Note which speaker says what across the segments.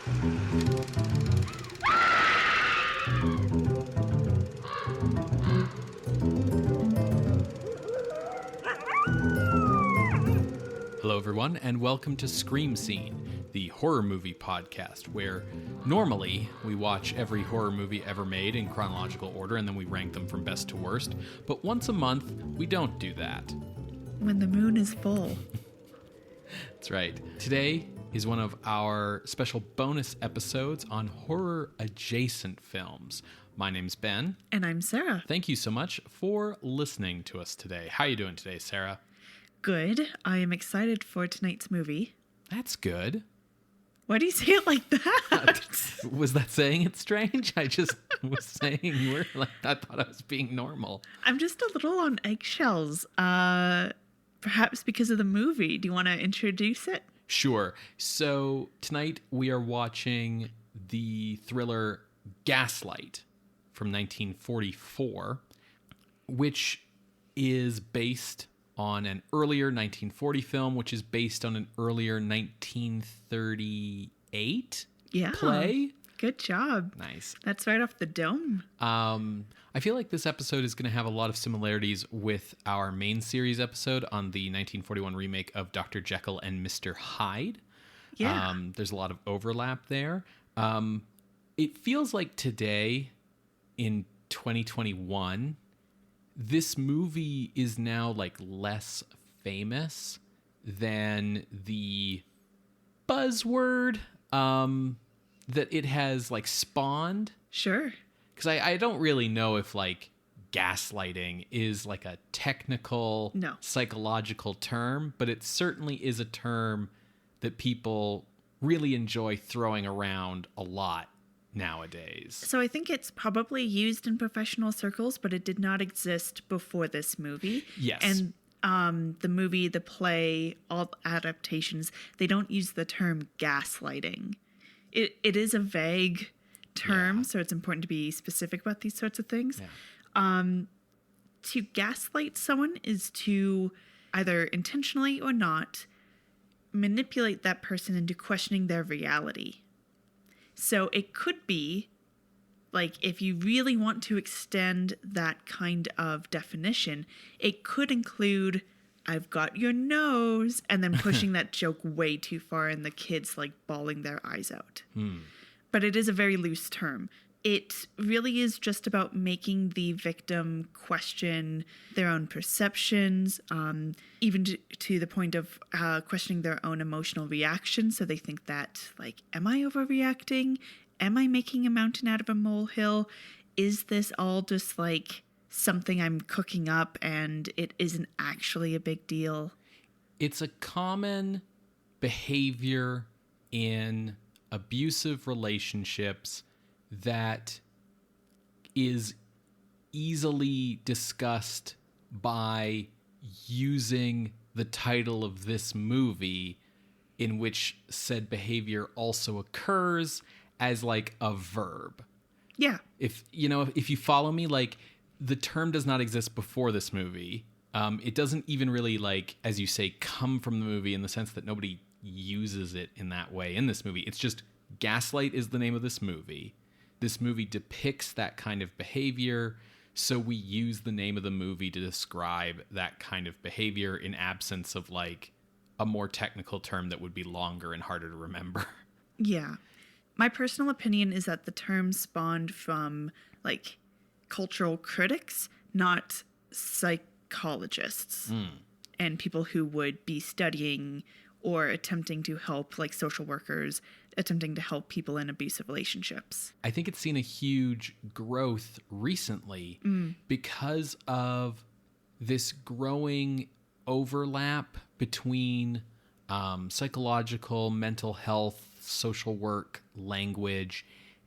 Speaker 1: Hello, everyone, and welcome to Scream Scene, the horror movie podcast, where normally we watch every horror movie ever made in chronological order and then we rank them from best to worst. But once a month, we don't do that.
Speaker 2: When the moon is full.
Speaker 1: That's right. Today is one of our special bonus episodes on horror-adjacent films. My name's Ben.
Speaker 2: And I'm Sarah.
Speaker 1: Thank you so much for listening to us today. How are you doing today, Sarah?
Speaker 2: Good. I am excited for tonight's movie.
Speaker 1: That's good.
Speaker 2: Why do you say it like that?
Speaker 1: Was that saying it strange? I just was saying we're like, I thought I was being normal.
Speaker 2: I'm just a little on eggshells. Perhaps because of the movie. Do you want to introduce it?
Speaker 1: Sure. So tonight we are watching the thriller Gaslight from 1944, which is based on an earlier 1940 film, which is based on an earlier 1938 play.
Speaker 2: Good job.
Speaker 1: Nice.
Speaker 2: That's right off the dome.
Speaker 1: I feel like this episode is going to have a lot of similarities with our main series episode on the 1941 remake of Dr. Jekyll and Mr. Hyde.
Speaker 2: Yeah.
Speaker 1: There's a lot of overlap there. It feels like today, in 2021, this movie is now like less famous than the buzzword that it has like spawned.
Speaker 2: Sure.
Speaker 1: Because I don't really know if like gaslighting is like a technical psychological term, but it certainly is a term that people really enjoy throwing around a lot nowadays.
Speaker 2: So I think it's probably used in professional circles, but it did not exist before this movie.
Speaker 1: Yes.
Speaker 2: And the movie, the play, all adaptations, they don't use the term gaslighting. It is a vague term, so it's important to be specific about these sorts of things. Yeah. To gaslight someone is to either intentionally or not manipulate that person into questioning their reality. So it could be, like, if you really want to extend that kind of definition, it could include, I've got your nose, and then pushing that joke way too far and the kids, like, bawling their eyes out. But it is a very loose term. It really is just about making the victim question their own perceptions, even to the point of questioning their own emotional reaction. So they think that, like, am I overreacting? Am I making a mountain out of a molehill? Is this all just like something I'm cooking up and it isn't actually a big deal?
Speaker 1: It's a common behavior in abusive relationships that is easily discussed by using the title of this movie, in which said behavior also occurs, as like a verb.
Speaker 2: Yeah.
Speaker 1: If you follow me, like, the term does not exist before this movie. It doesn't even really, like, as you say, come from the movie in the sense that nobody uses it in that way in this movie. It's just Gaslight is the name of this movie. This movie depicts that kind of behavior, so we use the name of the movie to describe that kind of behavior in absence of, like, a more technical term that would be longer and harder to remember.
Speaker 2: Yeah. My personal opinion is that the term spawned from, like, cultural critics, not psychologists and people who would be studying or attempting to help, like, social workers, attempting to help people in abusive relationships.
Speaker 1: I think it's seen a huge growth recently because of this growing overlap between psychological, mental health, social work language,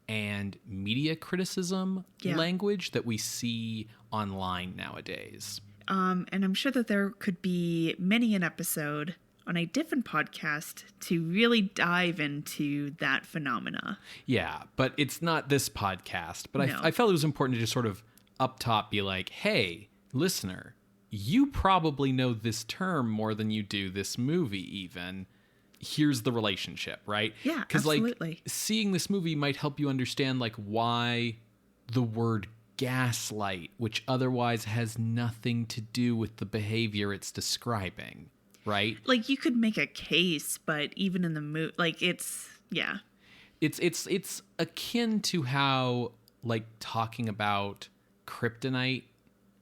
Speaker 1: and media criticism language that we see online nowadays.
Speaker 2: And I'm sure that there could be many an episode on a different podcast to really dive into that phenomena.
Speaker 1: Yeah, but it's not this podcast. But
Speaker 2: No.
Speaker 1: I felt it was important to just sort of up top be like, hey, listener, you probably know this term more than you do this movie even. here's the relationship, right?
Speaker 2: Yeah,
Speaker 1: Because
Speaker 2: absolutely.
Speaker 1: like seeing this movie might help you understand like why the word gaslight, which otherwise has nothing to do with the behavior it's describing, right?
Speaker 2: Like, you could make a case, but even in the movie, like, it's, yeah.
Speaker 1: It's akin to how like talking about kryptonite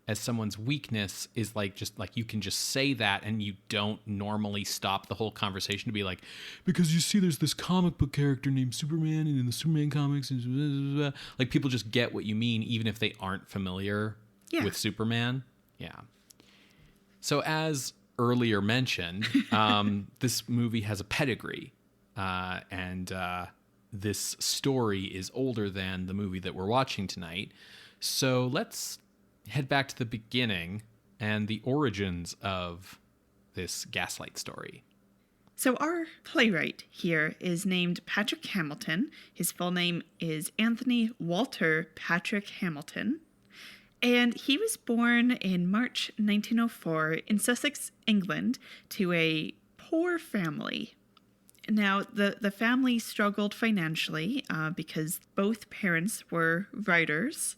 Speaker 1: as someone's weakness is like just like you can just say that and you don't normally stop the whole conversation to be like, because you see there's this comic book character named Superman and in the Superman comics and blah, blah, blah. Like people just get what you mean even if they aren't familiar with Superman. Yeah. So as earlier mentioned, this movie has a pedigree and this story is older than the movie that we're watching tonight. So let's head back to the beginning and the origins of this Gaslight story.
Speaker 2: So our playwright here is named Patrick Hamilton. His full name is Anthony Walter Patrick Hamilton. And he was born in March 1904 in Sussex, England, to a poor family. Now, the family struggled financially because both parents were writers.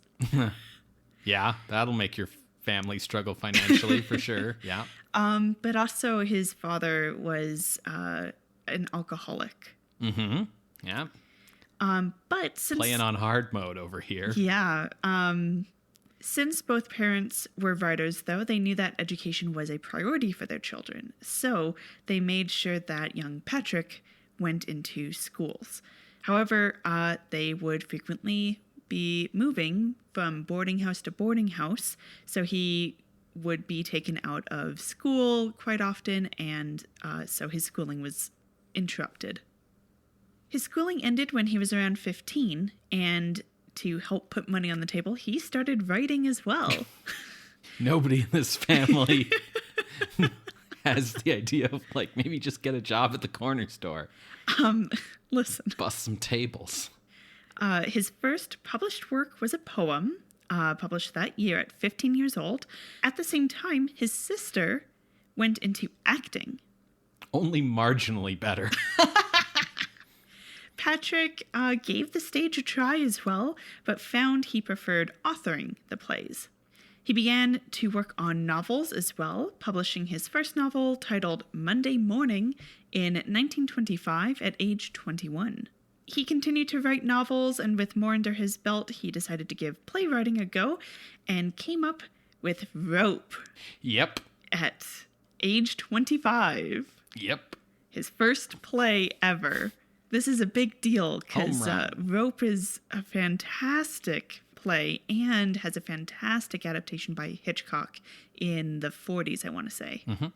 Speaker 1: Yeah, that'll make your family struggle financially for sure. Yeah.
Speaker 2: But also his father was an alcoholic.
Speaker 1: Mm-hmm. Yeah.
Speaker 2: But since
Speaker 1: playing on hard mode over here.
Speaker 2: Yeah. Since both parents were writers, though, they knew that education was a priority for their children. So they made sure that young Patrick went into schools. However, they would frequently be moving from boarding house to boarding house. So he would be taken out of school quite often, and so his schooling was interrupted. His schooling ended when he was around 15, and to help put money on the table, he started writing as well.
Speaker 1: Nobody in this family has the idea of like maybe just get a job at the corner store.
Speaker 2: Listen.
Speaker 1: Bust some tables.
Speaker 2: His first published work was a poem, published that year at 15 years old. At the same time, his sister went into acting.
Speaker 1: Only marginally better.
Speaker 2: Patrick gave the stage a try as well, but found he preferred authoring the plays. He began to work on novels as well, publishing his first novel titled Monday Morning in 1925 at age 21. He continued to write novels, and with more under his belt, he decided to give playwriting a go and came up with Rope.
Speaker 1: Yep.
Speaker 2: At age 25.
Speaker 1: Yep.
Speaker 2: His first play ever. This is a big deal because Rope is a fantastic play and has a fantastic adaptation by Hitchcock in the 40s, I want to say.
Speaker 1: Mm-hmm.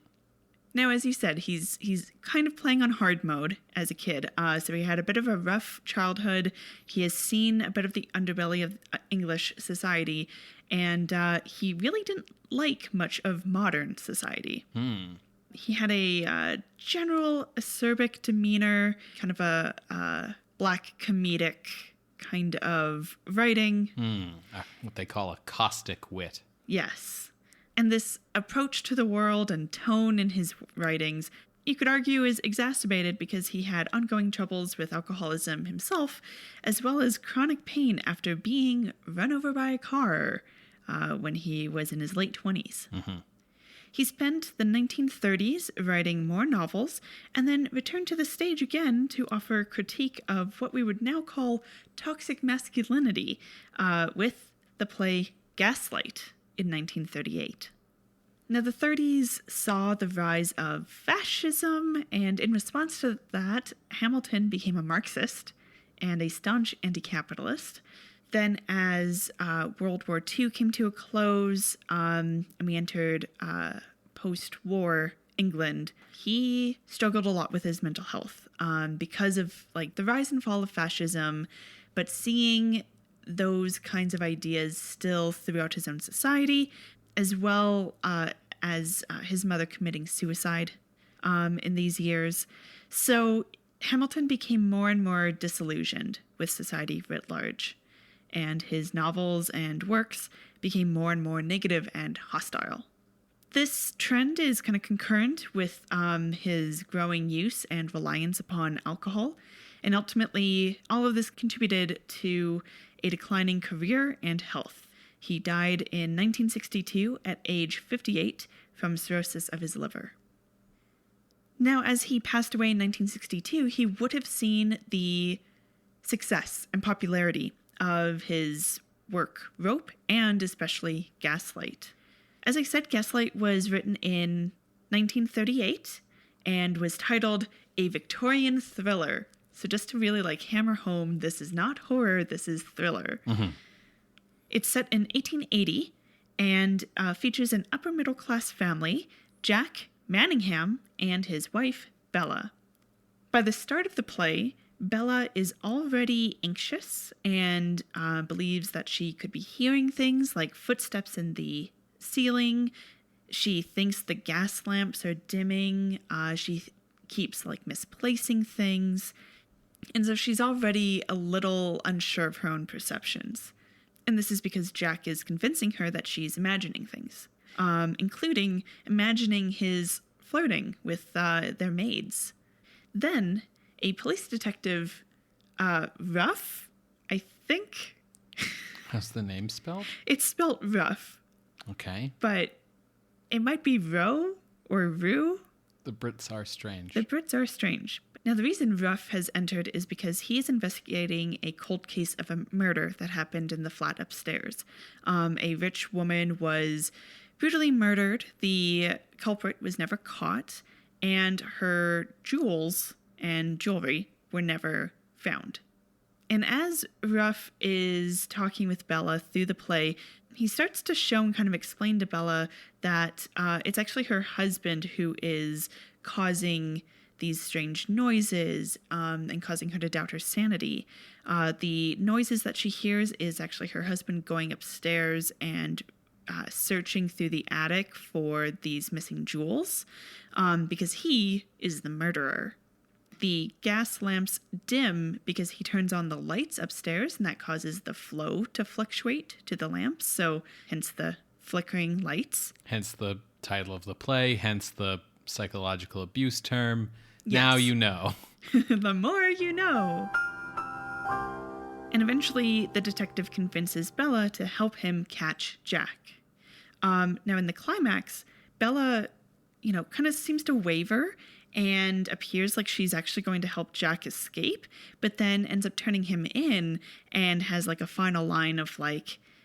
Speaker 2: Now, as you said, he's kind of playing on hard mode as a kid. So he had a bit of a rough childhood. He has seen a bit of the underbelly of English society, and he really didn't like much of modern society. He had a general acerbic demeanor, kind of a black comedic kind of writing.
Speaker 1: What they call a caustic wit.
Speaker 2: Yes. And this approach to the world and tone in his writings, you could argue, is exacerbated because he had ongoing troubles with alcoholism himself, as well as chronic pain after being run over by a car when he was in his late 20s. Mm-hmm. He spent the 1930s writing more novels and then returned to the stage again to offer critique of what we would now call toxic masculinity with the play Gaslight in 1938. Now, the 30s saw the rise of fascism, and in response to that, Hamilton became a Marxist and a staunch anti-capitalist. Then as World War II came to a close and we entered post-war England, he struggled a lot with his mental health because of like the rise and fall of fascism, but seeing those kinds of ideas still throughout his own society, as well as his mother committing suicide in these years. So Hamilton became more and more disillusioned with society writ large, and his novels and works became more and more negative and hostile. This trend is kind of concurrent with his growing use and reliance upon alcohol. And ultimately, all of this contributed to a declining career and health. He died in 1962 at age 58 from cirrhosis of his liver. Now, as he passed away in 1962, he would have seen the success and popularity of his work, Rope, and especially Gaslight. As I said, Gaslight was written in 1938 and was titled A Victorian Thriller. So just to really hammer home, this is not horror, this is thriller. Mm-hmm. It's set in 1880 and features an upper middle class family, Jack Manningham and his wife, Bella. By the start of the play, Bella is already anxious and believes that she could be hearing things like footsteps in the ceiling. She thinks the gas lamps are dimming. She keeps misplacing things. And so she's already a little unsure of her own perceptions. And this is because Jack is convincing her that she's imagining things, including imagining his flirting with their maids. Then a police detective, Ruff, I think.
Speaker 1: How's the name spelled?
Speaker 2: It's spelled Ruff.
Speaker 1: Okay.
Speaker 2: But it might be Roe or Rue.
Speaker 1: The Brits are strange.
Speaker 2: The Brits are strange. Now, the reason Ruff has entered is because he is investigating a cold case of a murder that happened in the flat upstairs. A rich woman was brutally murdered. The culprit was never caught, and her jewels and jewelry were never found. And as Ruff is talking with Bella through the play, he starts to show and kind of explain to Bella that it's actually her husband who is causing these strange noises and causing her to doubt her sanity. The noises that she hears is actually her husband going upstairs and searching through the attic for these missing jewels because he is the murderer. The gas lamps dim because he turns on the lights upstairs, and that causes the flow to fluctuate to the lamps, so hence the flickering lights.
Speaker 1: Hence the title of the play, hence the psychological abuse term.
Speaker 2: Yes.
Speaker 1: Now you know.
Speaker 2: The more you know. And eventually, the detective convinces Bella to help him catch Jack. Now, in the climax, Bella, kind of seems to waver and appears like she's actually going to help Jack escape, but then ends up turning him in and has a final line of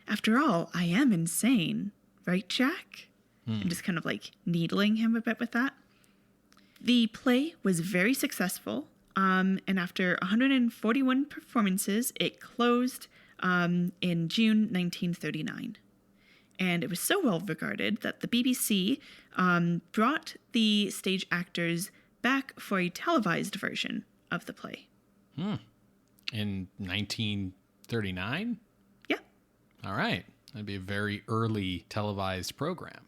Speaker 2: after all, I am insane. Right, Jack? And just kind of needling him a bit with that. The play was very successful, and after 141 performances, it closed in June 1939. And it was so well regarded that the BBC brought the stage actors back for a televised version of the play.
Speaker 1: In 1939?
Speaker 2: Yeah.
Speaker 1: All right. That'd be a very early televised program.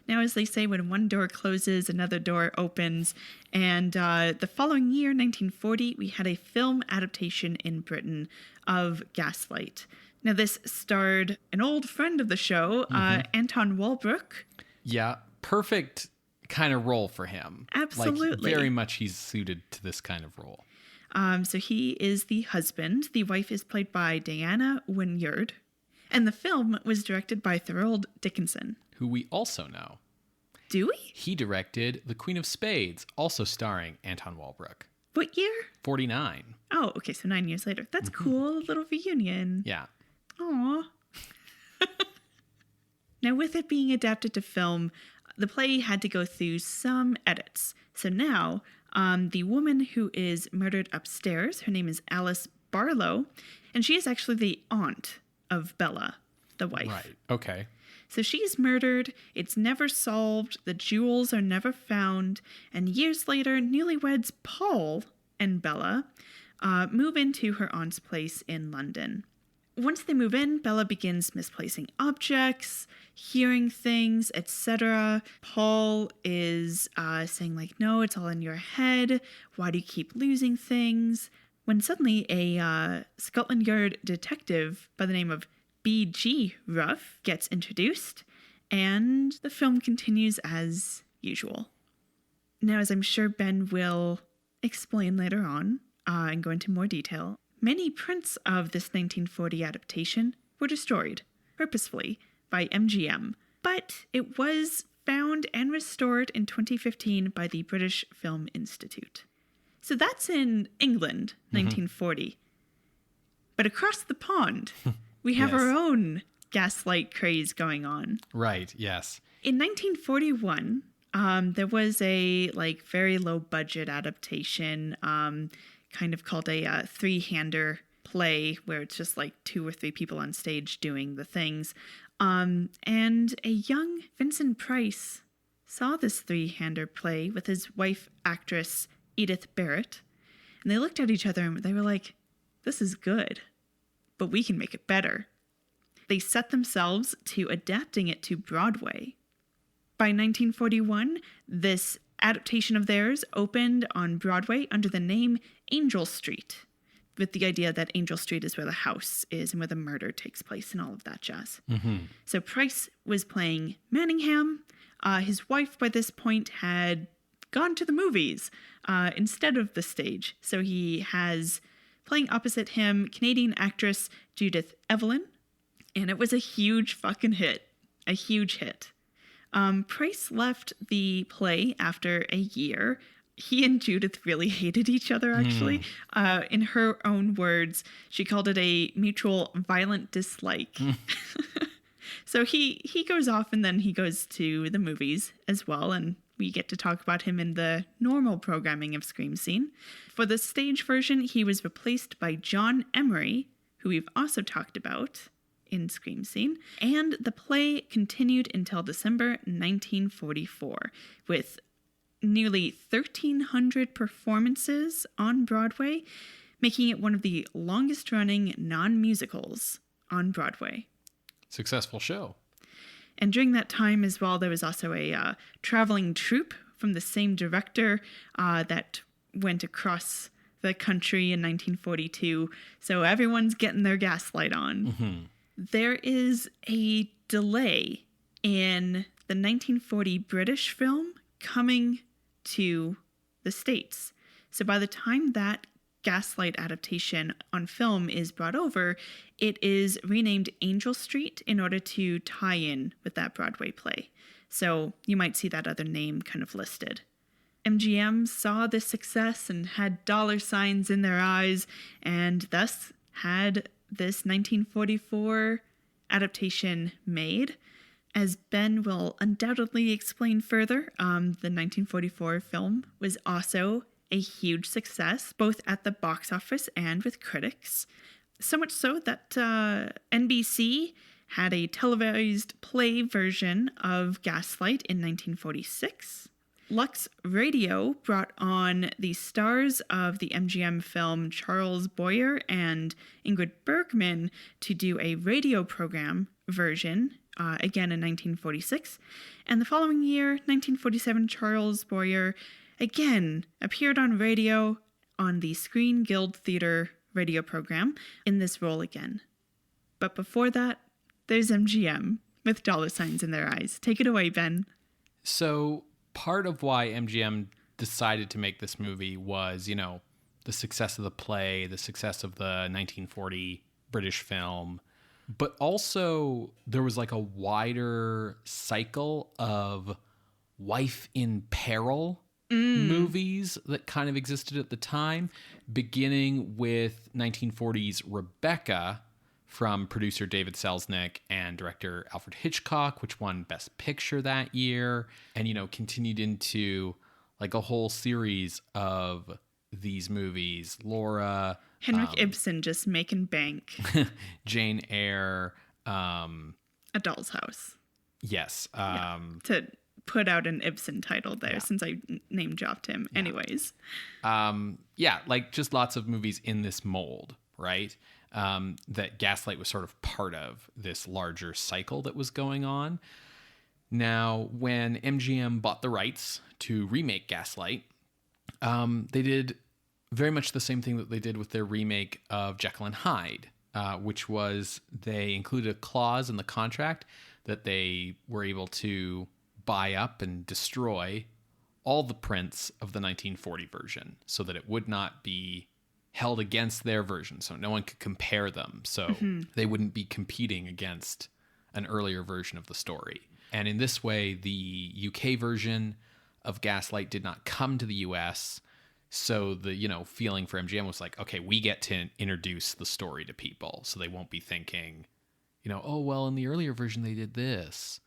Speaker 2: Now, as they say, when one door closes, another door opens. And the following year, 1940, we had a film adaptation in Britain of Gaslight. Now, this starred an old friend of the show, Anton Walbrook.
Speaker 1: Yeah, perfect kind of role for him.
Speaker 2: Absolutely.
Speaker 1: Very much he's suited to this kind of role.
Speaker 2: So he is the husband. The wife is played by Diana Wynyard. And the film was directed by Thorold Dickinson,
Speaker 1: who we also know.
Speaker 2: Do we?
Speaker 1: He directed The Queen of Spades, also starring Anton Walbrook.
Speaker 2: What year?
Speaker 1: 49.
Speaker 2: Oh, okay, so 9 years later. That's cool. A little reunion.
Speaker 1: Yeah.
Speaker 2: Aw. Now, with it being adapted to film, the play had to go through some edits. So now, the woman who is murdered upstairs, her name is Alice Barlow, and she is actually the aunt of Bella, the wife.
Speaker 1: Right, okay.
Speaker 2: So she's murdered, it's never solved, the jewels are never found, and years later, newlyweds Paul and Bella move into her aunt's place in London. Once they move in, Bella begins misplacing objects, hearing things, etc. Paul is saying no, it's all in your head. Why do you keep losing things? When suddenly a Scotland Yard detective by the name of B.G. Ruff gets introduced, And the film continues as usual. Now, as I'm sure Ben will explain later on and go into more detail, many prints of this 1940 adaptation were destroyed purposefully by MGM, but it was found and restored in 2015 by the British Film Institute. So that's in England, 1940. But across the pond, we have our own gaslight craze going on.
Speaker 1: Right, yes.
Speaker 2: In 1941, there was a very low budget adaptation, kind of called a three-hander play, where it's just like 2 or 3 people on stage doing the things. And a young Vincent Price saw this three-hander play with his wife, actress Edith Barrett, and they looked at each other and they were like, "This is good, but we can make it better." They set themselves to adapting it to Broadway. By 1941, this adaptation of theirs opened on Broadway under the name Angel Street, with the idea that Angel Street is where the house is and where the murder takes place and all of that jazz. So Price was playing Manningham. His wife by this point had gone to the movies instead of the stage. So he has playing opposite him Canadian actress Judith Evelyn. And it was a huge fucking hit. A huge hit. Price left the play after a year. He and Judith really hated each other, actually. In her own words, she called it a mutual violent dislike. So he goes off and then he goes to the movies as well. And we get to talk about him in the normal programming of Scream Scene. For the stage version, he was replaced by John Emery, who we've also talked about in Scream Scene, and the play continued until December 1944 with nearly 1,300 performances on Broadway, making it one of the longest running non-musicals on Broadway.
Speaker 1: Successful show.
Speaker 2: And during that time as well, there was also a traveling troupe from the same director that went across the country in 1942. So everyone's getting their gaslight on. There is a delay in the 1940 British film coming to the States. So by the time that Gaslight adaptation on film is brought over, it is renamed Angel Street in order to tie in with that Broadway play. So you might see that other name kind of listed. MGM saw this success and had dollar signs in their eyes, and thus had this 1944 adaptation made. As Ben will undoubtedly explain further, the 1944 film was also a huge success, both at the box office and with critics. So much so that NBC had a televised play version of Gaslight in 1946. Lux Radio brought on the stars of the MGM film Charles Boyer and Ingrid Bergman to do a radio program version, again in 1946. And the following year, 1947, Charles Boyer again appeared on radio on the Screen Guild Theatre radio program in this role again. But before that, there's MGM with dollar signs in their eyes. Take it away, Ben.
Speaker 1: So part of why MGM decided to make this movie was, the success of the play, the success of the 1940 British film, but also there was like a wider cycle of wife in peril movies that kind of existed at the time, beginning with 1940's Rebecca from producer David Selznick and director Alfred Hitchcock, which won Best Picture that year, and, continued into like a whole series of these movies. Laura.
Speaker 2: Henrik Ibsen just making bank.
Speaker 1: Jane Eyre.
Speaker 2: A Doll's House.
Speaker 1: Yes.
Speaker 2: To put out an Ibsen title there since I name dropped him. Yeah. Anyways.
Speaker 1: Like just lots of movies in this mold, right? That Gaslight was sort of part of this larger cycle that was going on. Now, when MGM bought the rights to remake Gaslight, they did very much the same thing that they did with their remake of Jekyll and Hyde, which was they included a clause in the contract that they were able to buy up and destroy all the prints of the 1940 version so that it would not be held against their version, so no one could compare them, so they wouldn't be competing against an earlier version of the story. And in this way, the UK version of Gaslight did not come to the US, so the, feeling for MGM was like, okay, we get to introduce the story to people, so they won't be thinking, oh, well, in the earlier version they did this.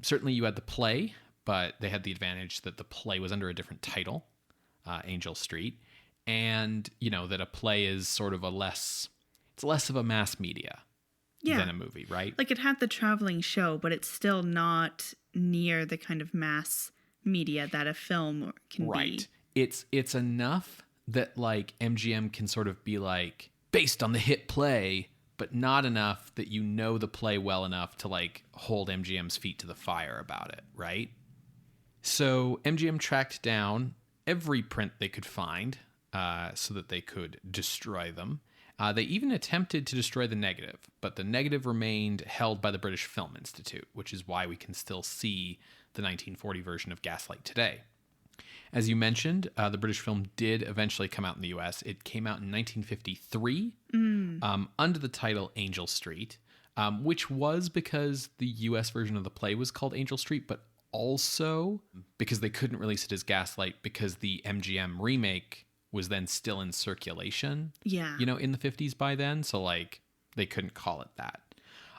Speaker 1: Certainly you had the play, but they had the advantage that the play was under a different title, Angel Street, and, that a play is sort of less of a mass media than a movie, right?
Speaker 2: Like, it had the traveling show, but it's still not near the kind of mass media that a film can be.
Speaker 1: Right. It's enough that, like, MGM can sort of be like, based on the hit play, but not enough that the play well enough to, like, hold MGM's feet to the fire about it, right? So MGM tracked down every print they could find so that they could destroy them. They even attempted to destroy the negative, but the negative remained held by the British Film Institute, which is why we can still see the 1940 version of Gaslight today. As you mentioned, the British film did eventually come out in the US. It came out in 1953 under the title Angel Street, which was because the US version of the play was called Angel Street, but also because they couldn't release it as Gaslight because the MGM remake was then still in circulation, in the 50s by then. So, like, they couldn't call it that.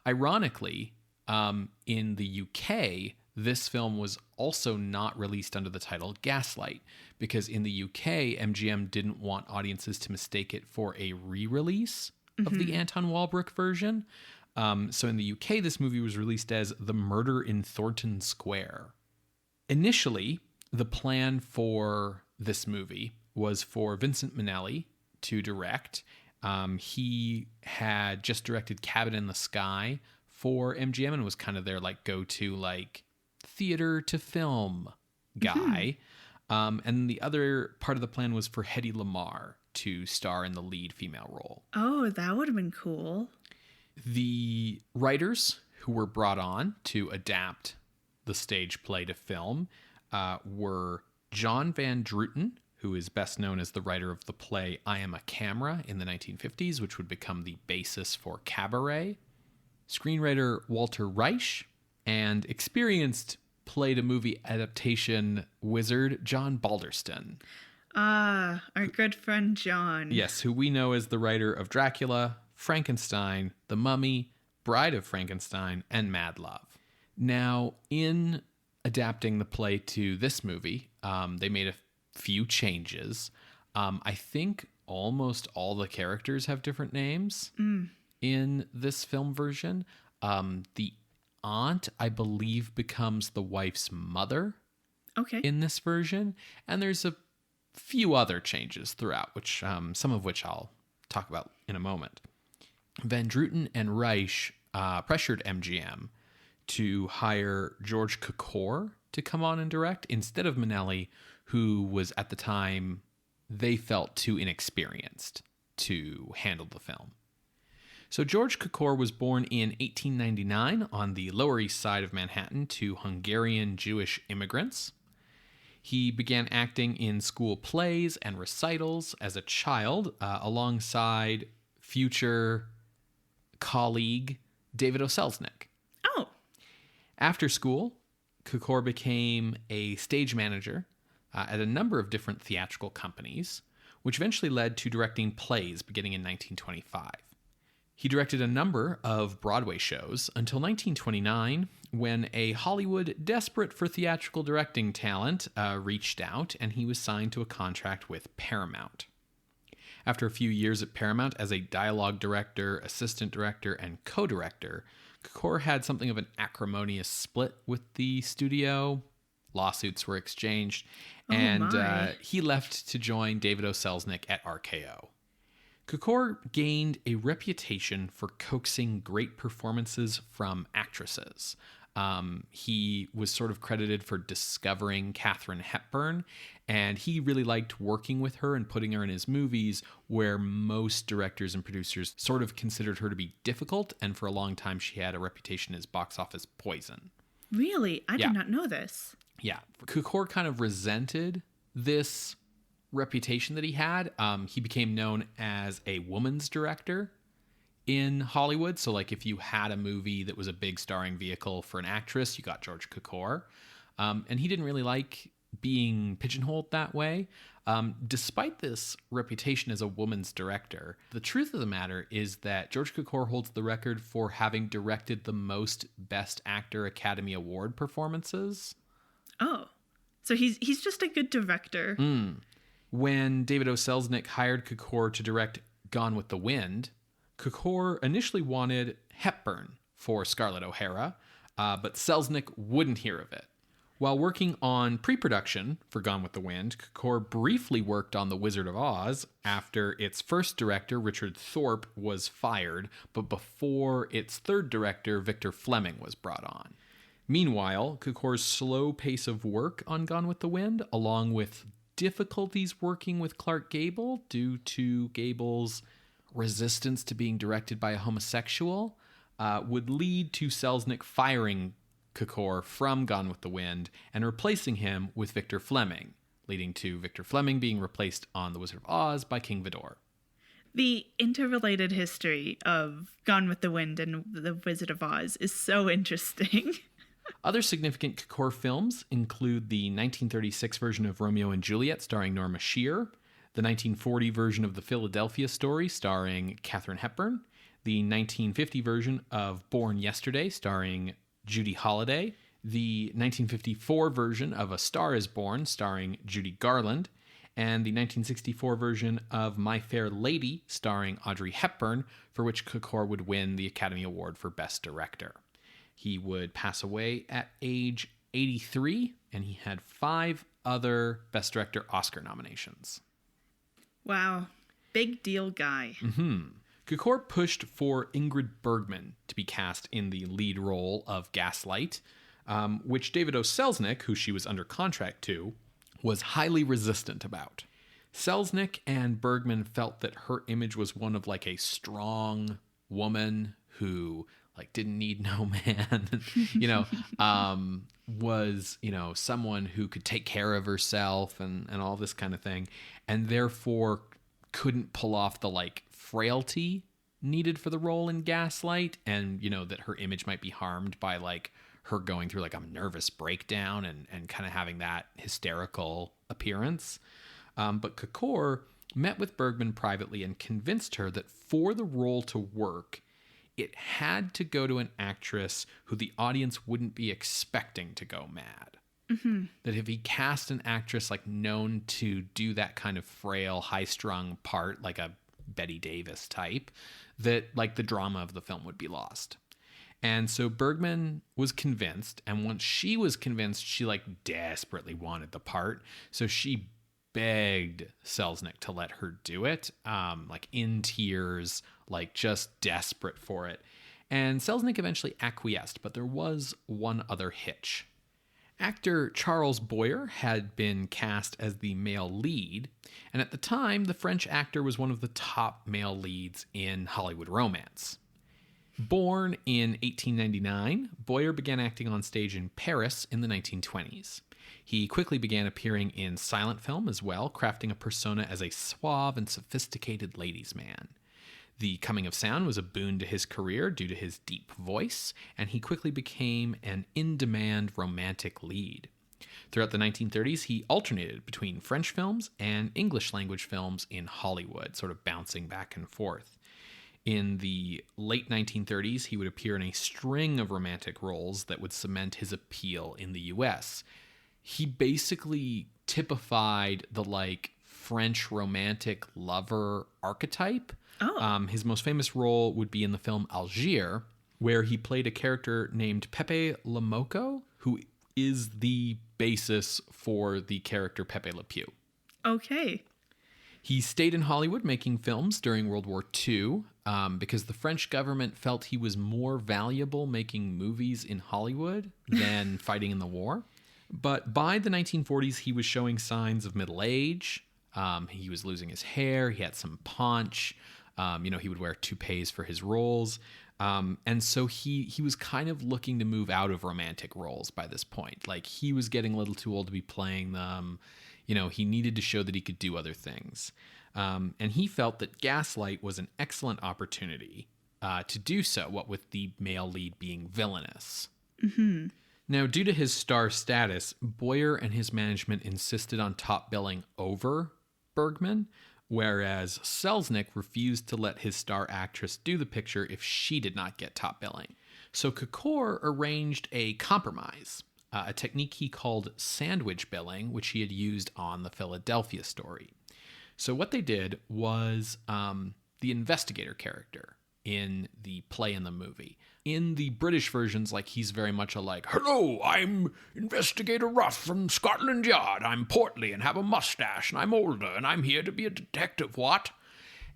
Speaker 1: Ironically, in the UK, this film was also not released under the title Gaslight because in the UK, MGM didn't want audiences to mistake it for a re-release of the Anton Walbrook version. So in the UK, this movie was released as The Murder in Thornton Square. Initially, the plan for this movie was for Vincent Minnelli to direct. He had just directed Cabin in the Sky for MGM and was kind of their, like, go-to, like, theater to film guy. And the other part of the plan was for Hedy Lamarr to star in the lead female role.
Speaker 2: Oh, that would have been cool.
Speaker 1: The writers who were brought on to adapt the stage play to film were John Van Druten, who is best known as the writer of the play I Am a Camera in the 1950s, which would become the basis for Cabaret, screenwriter Walter Reich, and experienced play-to-movie adaptation wizard John Balderston.
Speaker 2: Ah, our good friend John.
Speaker 1: Yes, who we know as the writer of Dracula, Frankenstein, The Mummy, Bride of Frankenstein, and Mad Love. Now, in adapting the play to this movie, they made a few changes. I think almost all the characters have different names in this film version. The aunt, I believe, becomes the wife's mother in this version. And there's a few other changes throughout, which some of which I'll talk about in a moment. Van Druten and Reich pressured MGM to hire George Cukor to come on and direct instead of Minnelli, who was at the time they felt too inexperienced to handle the film. So George Cukor was born in 1899 on the Lower East Side of Manhattan to Hungarian Jewish immigrants. He began acting in school plays and recitals as a child alongside future colleague David O. Selznick.
Speaker 2: Oh.
Speaker 1: After school, Cukor became a stage manager at a number of different theatrical companies, which eventually led to directing plays beginning in 1925. He directed a number of Broadway shows until 1929, when a Hollywood desperate for theatrical directing talent reached out, and he was signed to a contract with Paramount. After a few years at Paramount as a dialogue director, assistant director, and co-director, Cukor had something of an acrimonious split with the studio. Lawsuits were exchanged, and he left to join David O. Selznick at RKO. Cukor gained a reputation for coaxing great performances from actresses. He was sort of credited for discovering Katharine Hepburn, and he really liked working with her and putting her in his movies, where most directors and producers sort of considered her to be difficult, and for a long time she had a reputation as box office poison.
Speaker 2: Really? I did not know this.
Speaker 1: Yeah. Cukor kind of resented this reputation that he had. He became known as a woman's director in Hollywood. So like if you had a movie that was a big starring vehicle for an actress, you got George Cukor. And he didn't really like being pigeonholed that way. Despite this reputation as a woman's director, the truth of the matter is that George Cukor holds the record for having directed the most Best Actor Academy Award performances.
Speaker 2: Oh, so he's just a good director.
Speaker 1: When David O. Selznick hired Cukor to direct Gone with the Wind, Cukor initially wanted Hepburn for Scarlett O'Hara, but Selznick wouldn't hear of it. While working on pre-production for Gone with the Wind, Cukor briefly worked on The Wizard of Oz after its first director, Richard Thorpe, was fired, but before its third director, Victor Fleming, was brought on. Meanwhile, Cukor's slow pace of work on Gone with the Wind, along with difficulties working with Clark Gable due to Gable's resistance to being directed by a homosexual, would lead to Selznick firing Cukor from Gone with the Wind and replacing him with Victor Fleming, leading to Victor Fleming being replaced on The Wizard of Oz by King Vidor.
Speaker 2: The interrelated history of Gone with the Wind and The Wizard of Oz is so interesting.
Speaker 1: Other significant Cukor films include the 1936 version of Romeo and Juliet starring Norma Shear, the 1940 version of The Philadelphia Story starring Katharine Hepburn, the 1950 version of Born Yesterday starring Judy Holliday, the 1954 version of A Star is Born starring Judy Garland, and the 1964 version of My Fair Lady starring Audrey Hepburn, for which Cukor would win the Academy Award for Best Director. He would pass away at age 83, and he had 5 other Best Director Oscar nominations.
Speaker 2: Wow. Big deal guy.
Speaker 1: Cukor pushed for Ingrid Bergman to be cast in the lead role of Gaslight, which David O. Selznick, who she was under contract to, was highly resistant about. Selznick and Bergman felt that her image was one of like a strong woman who like didn't need no man, was, someone who could take care of herself and all this kind of thing, and therefore couldn't pull off the like frailty needed for the role in Gaslight, and that her image might be harmed by like her going through like a nervous breakdown and kind of having that hysterical appearance. But Cukor met with Bergman privately and convinced her that for the role to work, it had to go to an actress who the audience wouldn't be expecting to go mad. That if he cast an actress like known to do that kind of frail, high-strung part, like a Bette Davis type, that like the drama of the film would be lost. And so Bergman was convinced, and once she was convinced, she like desperately wanted the part. So she begged Selznick to let her do it, like in tears, like just desperate for it. And Selznick eventually acquiesced, but there was one other hitch. Actor Charles Boyer had been cast as the male lead, and at the time, the French actor was one of the top male leads in Hollywood romance. Born in 1899, Boyer began acting on stage in Paris in the 1920s. He quickly began appearing in silent film as well, crafting a persona as a suave and sophisticated ladies' man. The coming of sound was a boon to his career due to his deep voice, and he quickly became an in-demand romantic lead. Throughout the 1930s, he alternated between French films and English-language films in Hollywood, sort of bouncing back and forth. In the late 1930s, he would appear in a string of romantic roles that would cement his appeal in the U.S. He basically typified the like French romantic lover archetype. His most famous role would be in the film Algiers, where he played a character named Pepe Le Mocco, who is the basis for the character Pepe Le Pew.
Speaker 2: Okay.
Speaker 1: He stayed in Hollywood making films during World War II because the French government felt he was more valuable making movies in Hollywood than fighting in the war. But by the 1940s, he was showing signs of middle age. He was losing his hair. He had some paunch. He would wear toupees for his roles. And so he was kind of looking to move out of romantic roles by this point. Like, he was getting a little too old to be playing them. He needed to show that he could do other things. And he felt that Gaslight was an excellent opportunity to do so, what with the male lead being villainous.
Speaker 2: Mm-hmm.
Speaker 1: Now, due to his star status, Boyer and his management insisted on top billing over Bergman, whereas Selznick refused to let his star actress do the picture if she did not get top billing. So Cukor arranged a compromise, a technique he called sandwich billing, which he had used on the Philadelphia story. So what they did was the investigator character in the play and the movie. In the British versions, he's very much hello, I'm Investigator Ruff from Scotland Yard. I'm portly and have a mustache, and I'm older, and I'm here to be a detective, what?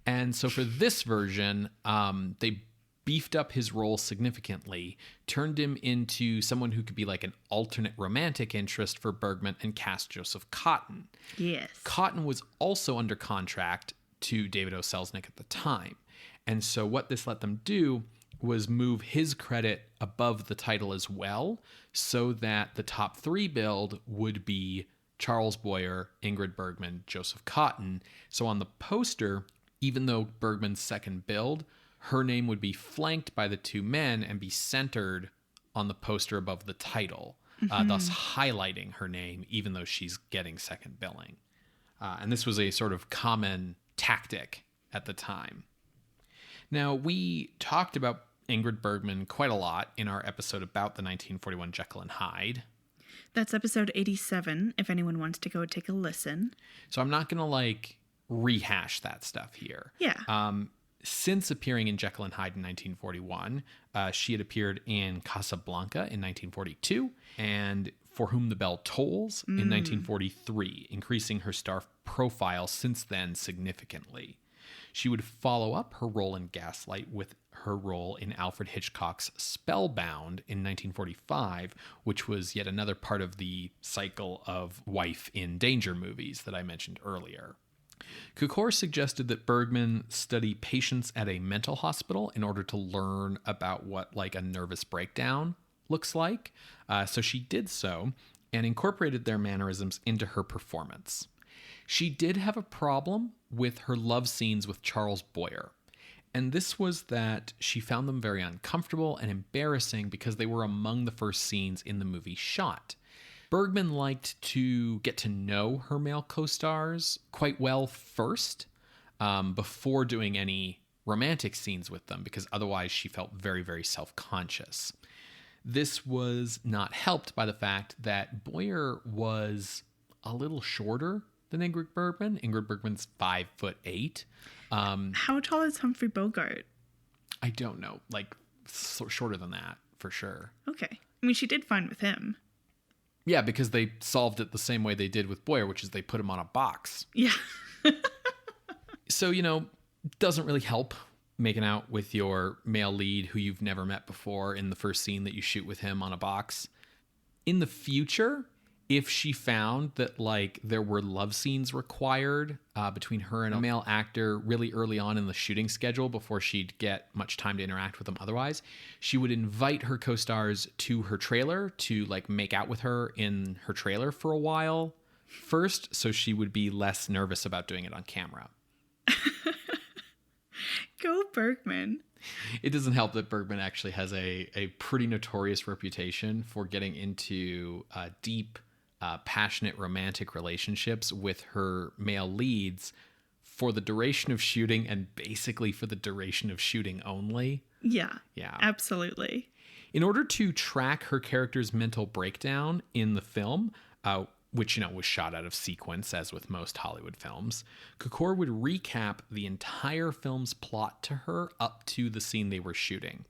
Speaker 1: And so for this version, they beefed up his role significantly, turned him into someone who could be an alternate romantic interest for Bergman, and cast Joseph Cotten.
Speaker 2: Yes.
Speaker 1: Cotten was also under contract to David O. Selznick at the time. And so what this let them do was move his credit above the title as well, so that the top three billed would be Charles Boyer, Ingrid Bergman, Joseph Cotten. So on the poster, even though Bergman's second billed, her name would be flanked by the two men and be centered on the poster above the title, thus highlighting her name, even though she's getting second billing. And this was a sort of common tactic at the time. Now, we talked about Ingrid Bergman quite a lot in our episode about the 1941 Jekyll and Hyde.
Speaker 2: That's episode 87, if anyone wants to go take a listen.
Speaker 1: So I'm not going to, rehash that stuff here.
Speaker 2: Yeah.
Speaker 1: Since appearing in Jekyll and Hyde in 1941, she had appeared in Casablanca in 1942 and For Whom the Bell Tolls in 1943, increasing her star profile since then significantly. She would follow up her role in Gaslight with her role in Alfred Hitchcock's Spellbound in 1945, which was yet another part of the cycle of wife in danger movies that I mentioned earlier. Cukor suggested that Bergman study patients at a mental hospital in order to learn about what a nervous breakdown looks like. So she did so and incorporated their mannerisms into her performance. She did have a problem with her love scenes with Charles Boyer. And this was that she found them very uncomfortable and embarrassing because they were among the first scenes in the movie shot. Bergman liked to get to know her male co-stars quite well first, before doing any romantic scenes with them, because otherwise she felt very, very self-conscious. This was not helped by the fact that Boyer was a little shorter than Ingrid Bergman. Ingrid Bergman's 5'8".
Speaker 2: How tall is Humphrey Bogart?
Speaker 1: I don't know. Shorter than that, for sure.
Speaker 2: Okay. I mean, she did fine with him.
Speaker 1: Yeah, because they solved it the same way they did with Boyer, which is they put him on a box.
Speaker 2: Yeah.
Speaker 1: So, doesn't really help making out with your male lead who you've never met before in the first scene that you shoot with him on a box. In the future, if she found that there were love scenes required between her and a male actor really early on in the shooting schedule before she'd get much time to interact with them otherwise, she would invite her co-stars to her trailer to make out with her in her trailer for a while first, so she would be less nervous about doing it on camera.
Speaker 2: Go Bergman.
Speaker 1: It doesn't help that Bergman actually has a pretty notorious reputation for getting into deep, passionate romantic relationships with her male leads for the duration of shooting and basically for the duration of shooting only.
Speaker 2: Yeah.
Speaker 1: Yeah.
Speaker 2: Absolutely.
Speaker 1: In order to track her character's mental breakdown in the film, which, was shot out of sequence, as with most Hollywood films, Cukor would recap the entire film's plot to her up to the scene they were shooting.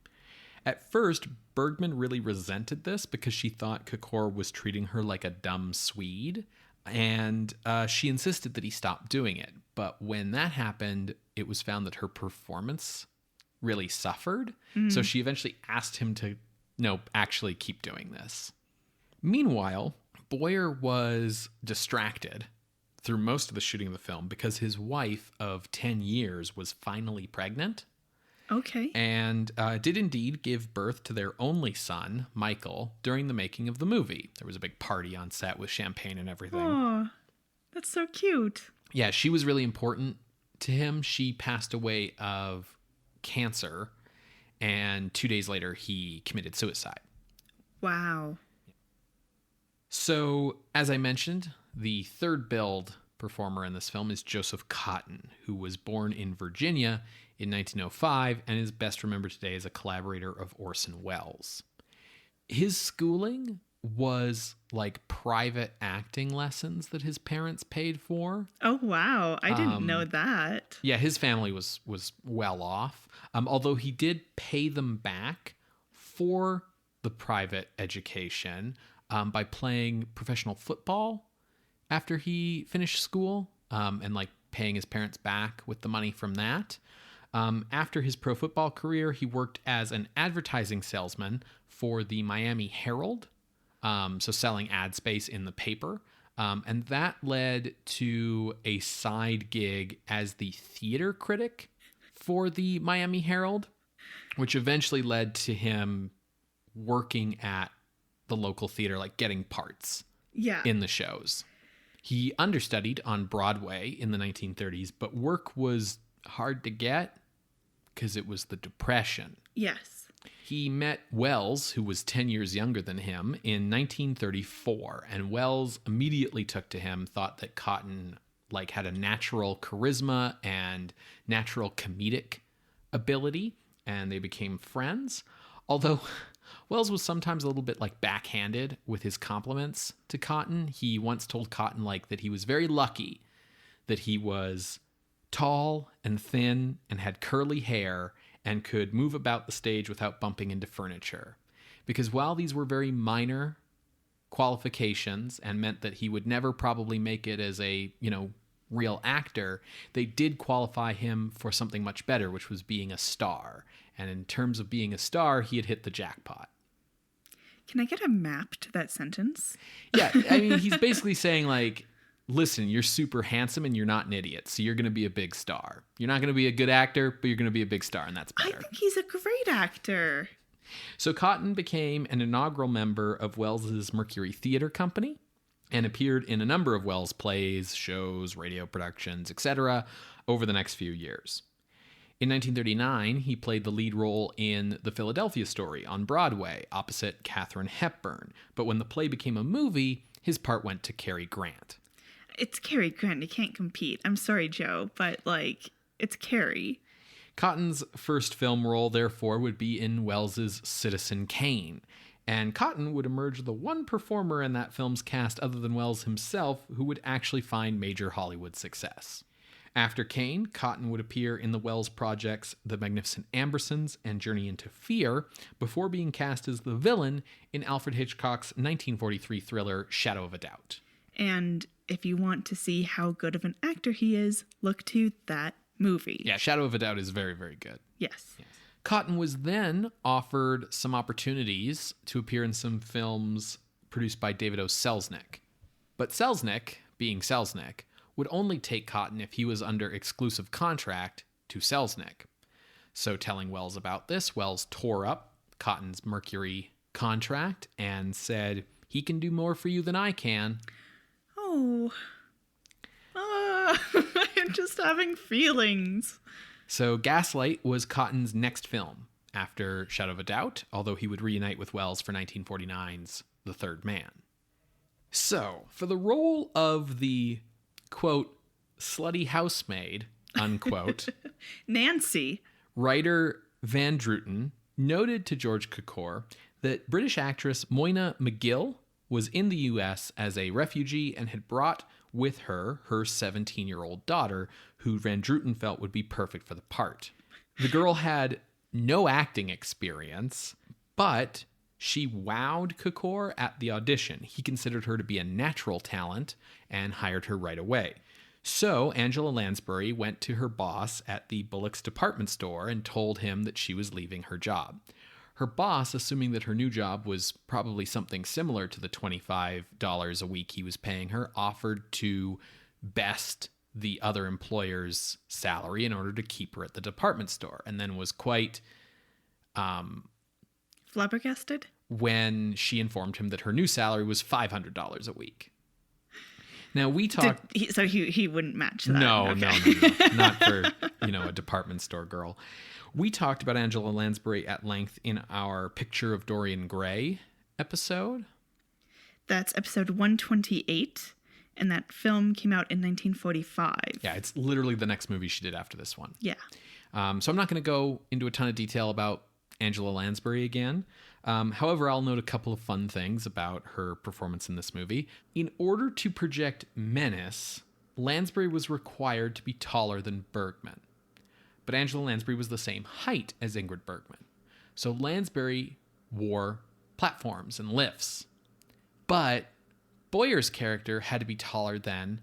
Speaker 1: At first, Bergman really resented this because she thought Cukor was treating her like a dumb Swede. And she insisted that he stop doing it. But when that happened, it was found that her performance really suffered. So she eventually asked him to, no, actually keep doing this. Meanwhile, Boyer was distracted through most of the shooting of the film because his wife of 10 years was finally pregnant.
Speaker 2: Okay.
Speaker 1: And did indeed give birth to their only son, Michael, during the making of the movie. There was a big party on set with champagne and everything.
Speaker 2: Oh, that's so cute.
Speaker 1: Yeah, she was really important to him. She passed away of cancer, and 2 days later, he committed suicide.
Speaker 2: Wow.
Speaker 1: So, as I mentioned, the third billed performer in this film is Joseph Cotten, who was born in Virginia in 1905 and is best remembered today as a collaborator of Orson Welles. His schooling was like private acting lessons that his parents paid for.
Speaker 2: Oh, wow. I didn't know that.
Speaker 1: Yeah, his family was well off, although he did pay them back for the private education by playing professional football after he finished school and like paying his parents back with the money from that. After his pro football career, he worked as an advertising salesman for the Miami Herald, so selling ad space in the paper. And that led to a side gig as the theater critic for the Miami Herald, which eventually led to him working at the local theater, like getting parts in the shows. He understudied on Broadway in the 1930s, but work was hard to get because it was the Depression.
Speaker 2: Yes.
Speaker 1: He met Welles, who was 10 years younger than him, in 1934, and Welles immediately took to him, thought that Cotten like had a natural charisma and natural comedic ability, and they became friends. Although Welles was sometimes a little bit like backhanded with his compliments to Cotten. He once told Cotten like that he was very lucky that he was tall and thin and had curly hair and could move about the stage without bumping into furniture. Because while these were very minor qualifications and meant that he would never probably make it as a, real actor, they did qualify him for something much better, which was being a star. And in terms of being a star, he had hit the jackpot.
Speaker 2: Can I get a map to that sentence?
Speaker 1: Yeah, I mean, he's basically saying like, listen, you're super handsome and you're not an idiot, so you're going to be a big star. You're not going to be a good actor, but you're going to be a big star, and that's better.
Speaker 2: I think he's a great actor.
Speaker 1: So Cotten became an inaugural member of Welles's Mercury Theater Company and appeared in a number of Welles plays, shows, radio productions, etc. over the next few years. In 1939, he played the lead role in The Philadelphia Story on Broadway, opposite Katharine Hepburn. But when the play became a movie, his part went to Cary Grant.
Speaker 2: It's Cary Grant. You can't compete. I'm sorry, Joe, but it's Cary.
Speaker 1: Cotten's first film role, therefore, would be in Welles's Citizen Kane. And Cotten would emerge the one performer in that film's cast other than Welles himself who would actually find major Hollywood success. After Kane, Cotten would appear in the Welles projects The Magnificent Ambersons and Journey into Fear before being cast as the villain in Alfred Hitchcock's 1943 thriller Shadow of a Doubt.
Speaker 2: And if you want to see how good of an actor he is, look to that movie.
Speaker 1: Yeah, Shadow of a Doubt is very, very good.
Speaker 2: Yes.
Speaker 1: Cotten was then offered some opportunities to appear in some films produced by David O. Selznick. But Selznick, being Selznick, would only take Cotten if he was under exclusive contract to Selznick. So telling Welles about this, Welles tore up Cotten's Mercury contract and said, "He can do more for you than I can."
Speaker 2: Oh. I'm just having feelings.
Speaker 1: So Gaslight was Cotten's next film after Shadow of a Doubt, although he would reunite with Welles for 1949's The Third Man. So, for the role of the, quote, slutty housemaid, unquote,
Speaker 2: Nancy,
Speaker 1: writer Van Druten noted to George Cukor that British actress Moyna McGill was in the U.S. as a refugee and had brought with her 17-year-old daughter, who Van Druten felt would be perfect for the part. The girl had no acting experience, but She wowed Cukor at the audition. He considered her to be a natural talent and hired her right away. So Angela Lansbury went to her boss at the Bullock's department store and told him that she was leaving her job. Her boss, assuming that her new job was probably something similar to the $25 a week he was paying her, offered to best the other employer's salary in order to keep her at the department store, and then was quite
Speaker 2: flabbergasted
Speaker 1: when she informed him that her new salary was $500 a week. Now we talked.
Speaker 2: So he wouldn't match that.
Speaker 1: No,
Speaker 2: okay.
Speaker 1: no, not for a department store girl. We talked about Angela Lansbury at length in our Picture of Dorian Gray episode.
Speaker 2: That's episode 128, and that film came out in 1945.
Speaker 1: Yeah, it's literally the next movie she did after this one.
Speaker 2: Yeah.
Speaker 1: So I'm not going to go into a ton of detail about Angela Lansbury again. However, I'll note a couple of fun things about her performance in this movie. In order to project menace, Lansbury was required to be taller than Bergman. But Angela Lansbury was the same height as Ingrid Bergman. So Lansbury wore platforms and lifts. But Boyer's character had to be taller than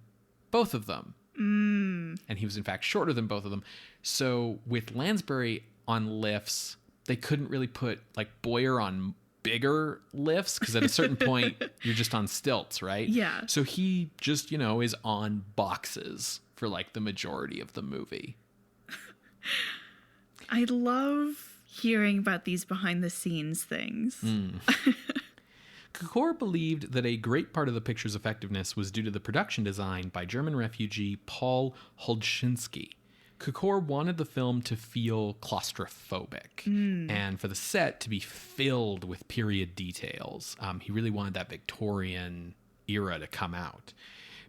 Speaker 1: both of them. And he was in fact shorter than both of them. So with Lansbury on lifts, they couldn't really put like Boyer on bigger lifts because at a certain point you're just on stilts, right?
Speaker 2: Yeah.
Speaker 1: So he just, is on boxes for like the majority of the movie.
Speaker 2: I love hearing about these behind the scenes things.
Speaker 1: Cukor believed that a great part of the picture's effectiveness was due to the production design by German refugee Paul Hodzinski. Cukor wanted the film to feel claustrophobic and for the set to be filled with period details. He really wanted that Victorian era to come out.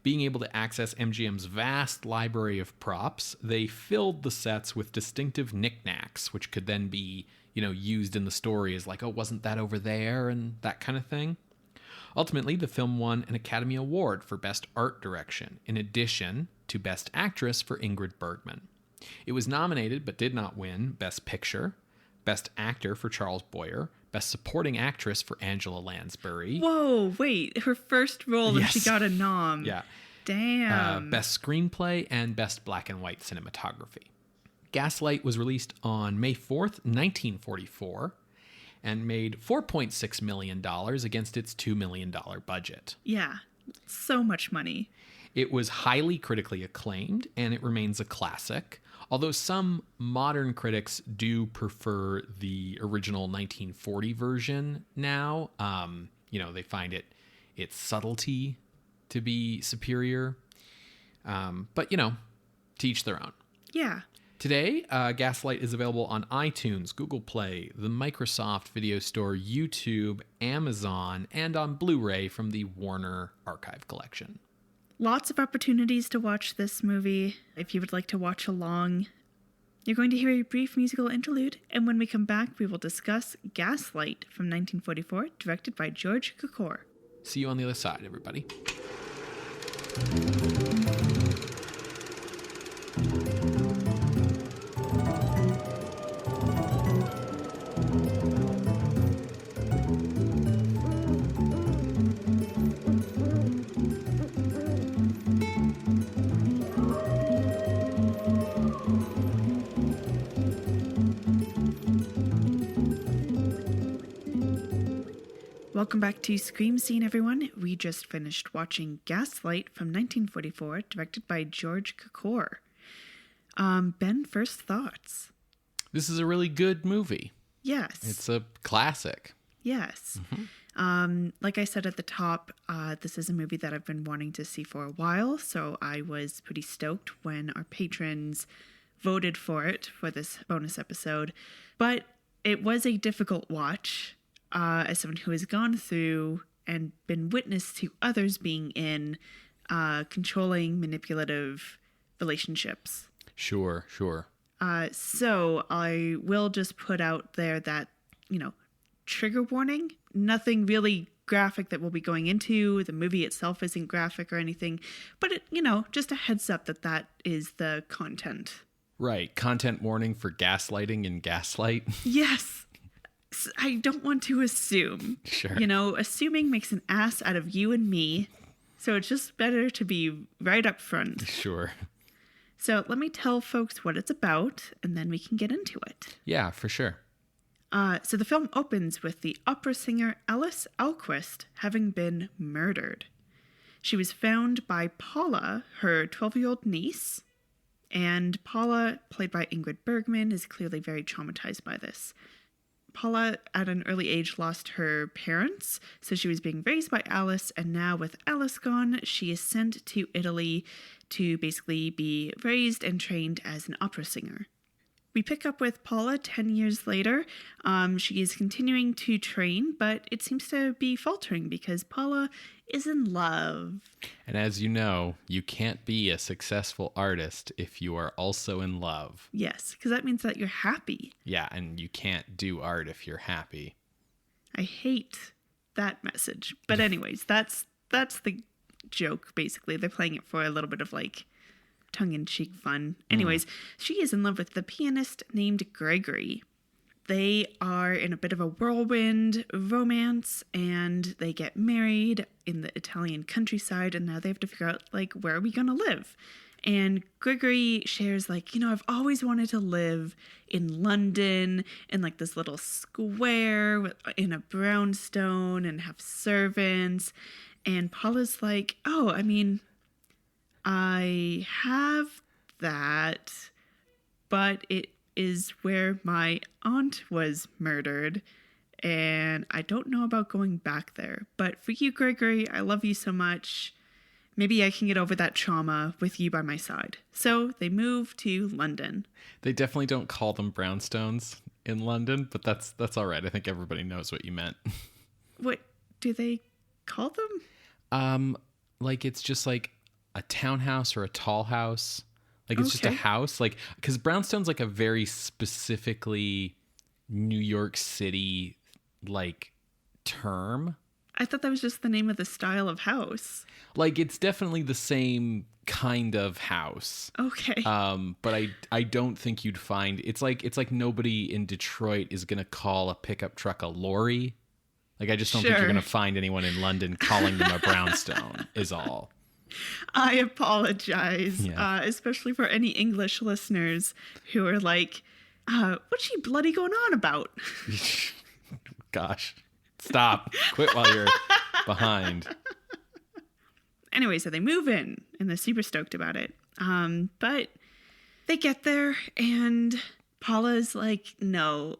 Speaker 1: Being able to access MGM's vast library of props, they filled the sets with distinctive knickknacks, which could then be, used in the story as like, oh, wasn't that over there? And that kind of thing. Ultimately, the film won an Academy Award for Best Art Direction, in addition to Best Actress for Ingrid Bergman. It was nominated, but did not win, Best Picture, Best Actor for Charles Boyer, Best Supporting Actress for Angela Lansbury.
Speaker 2: Whoa, wait. Her first role and she got a nom.
Speaker 1: Yeah.
Speaker 2: Damn.
Speaker 1: Best Screenplay and Best Black and White Cinematography. Gaslight was released on May 4th, 1944, and made $4.6 million against its $2 million budget.
Speaker 2: Yeah, so much money.
Speaker 1: It was highly critically acclaimed, and it remains a classic. Although some modern critics do prefer the original 1940 version now. They find its subtlety to be superior. But, to each their own.
Speaker 2: Yeah.
Speaker 1: Today, Gaslight is available on iTunes, Google Play, the Microsoft Video Store, YouTube, Amazon, and on Blu-ray from the Warner Archive Collection.
Speaker 2: Lots of opportunities to watch this movie. If you would like to watch along, you're going to hear a brief musical interlude, and when we come back, we will discuss Gaslight from 1944, directed by George Cukor.
Speaker 1: See you on the other side, everybody.
Speaker 2: Welcome back to Scream Scene, everyone. We just finished watching Gaslight from 1944, directed by George Cukor. Ben, first thoughts?
Speaker 1: This is a really good movie.
Speaker 2: Yes.
Speaker 1: It's a classic.
Speaker 2: Yes. Like I said at the top, this is a movie that I've been wanting to see for a while, so I was pretty stoked when our patrons voted for it for this bonus episode. But it was a difficult watch. As someone who has gone through and been witness to others being in controlling, manipulative relationships.
Speaker 1: Sure.
Speaker 2: So I will just put out there that, trigger warning, nothing really graphic that we'll be going into. The movie itself isn't graphic or anything, but just a heads up that is the content.
Speaker 1: Right. Content warning for gaslighting and Gaslight.
Speaker 2: Yes. I don't want to assume.
Speaker 1: Sure.
Speaker 2: You know, assuming makes an ass out of you and me. So it's just better to be right up front.
Speaker 1: Sure.
Speaker 2: So let me tell folks what it's about, and then we can get into it.
Speaker 1: Yeah, for sure.
Speaker 2: So the film opens with the opera singer Alice Alquist having been murdered. She was found by Paula, her 12-year-old niece, and Paula, played by Ingrid Bergman, is clearly very traumatized by this. Paula, at an early age, lost her parents, so she was being raised by Alice, and now with Alice gone, she is sent to Italy to basically be raised and trained as an opera singer. We pick up with Paula 10 years later. She is continuing to train, but it seems to be faltering because Paula is in love.
Speaker 1: And as you know, you can't be a successful artist if you are also in love.
Speaker 2: Yes, because that means that you're happy.
Speaker 1: Yeah, and you can't do art if you're happy.
Speaker 2: I hate that message. But anyways, that's the joke, basically. They're playing it for a little bit of like tongue-in-cheek fun. Anyways, she is in love with the pianist named Gregory. They are in a bit of a whirlwind romance, and they get married in the Italian countryside, and now they have to figure out, like, where are we going to live? And Gregory shares, like, you know, I've always wanted to live in London, in, like, this little square in a brownstone and have servants. And Paula's like, oh, I mean, I have that, but it is where my aunt was murdered, and I don't know about going back there. But for you, Gregory, I love you so much. Maybe I can get over that trauma with you by my side. So they move to London.
Speaker 1: They definitely don't call them brownstones in London, but that's all right. I think everybody knows what you meant.
Speaker 2: What do they call them?
Speaker 1: Like it's just like a townhouse or a tall house. Like it's just a house. Like, because brownstone's like a very specifically New York City like term.
Speaker 2: I thought that was just the name of the style of house.
Speaker 1: Like it's definitely the same kind of house.
Speaker 2: Okay.
Speaker 1: But I don't think you'd find it's like nobody in Detroit is gonna call a pickup truck a lorry. Like I just don't think you're gonna find anyone in London calling them a brownstone. Is all.
Speaker 2: I apologize, especially for any English listeners who are like, what's she bloody going on about?
Speaker 1: Gosh, stop. Quit while you're behind.
Speaker 2: Anyway, so they move in, and they're super stoked about it. But they get there, and Paula's like, no,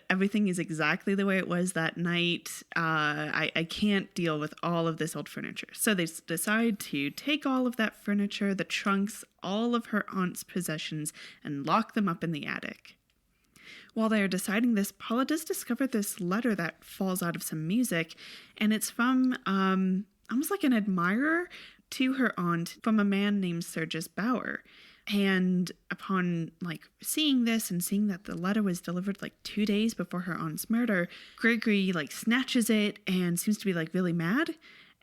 Speaker 2: everything is exactly the way it was that night. I can't deal with all of this old furniture. So they decide to take all of that furniture, the trunks, all of her aunt's possessions, and lock them up in the attic. While they are deciding this, Paula does discover this letter that falls out of some music, and it's from almost like an admirer to her aunt from a man named Sergius Bauer. And upon like seeing this and seeing that the letter was delivered like 2 days before her aunt's murder, Gregory like snatches it and seems to be like really mad.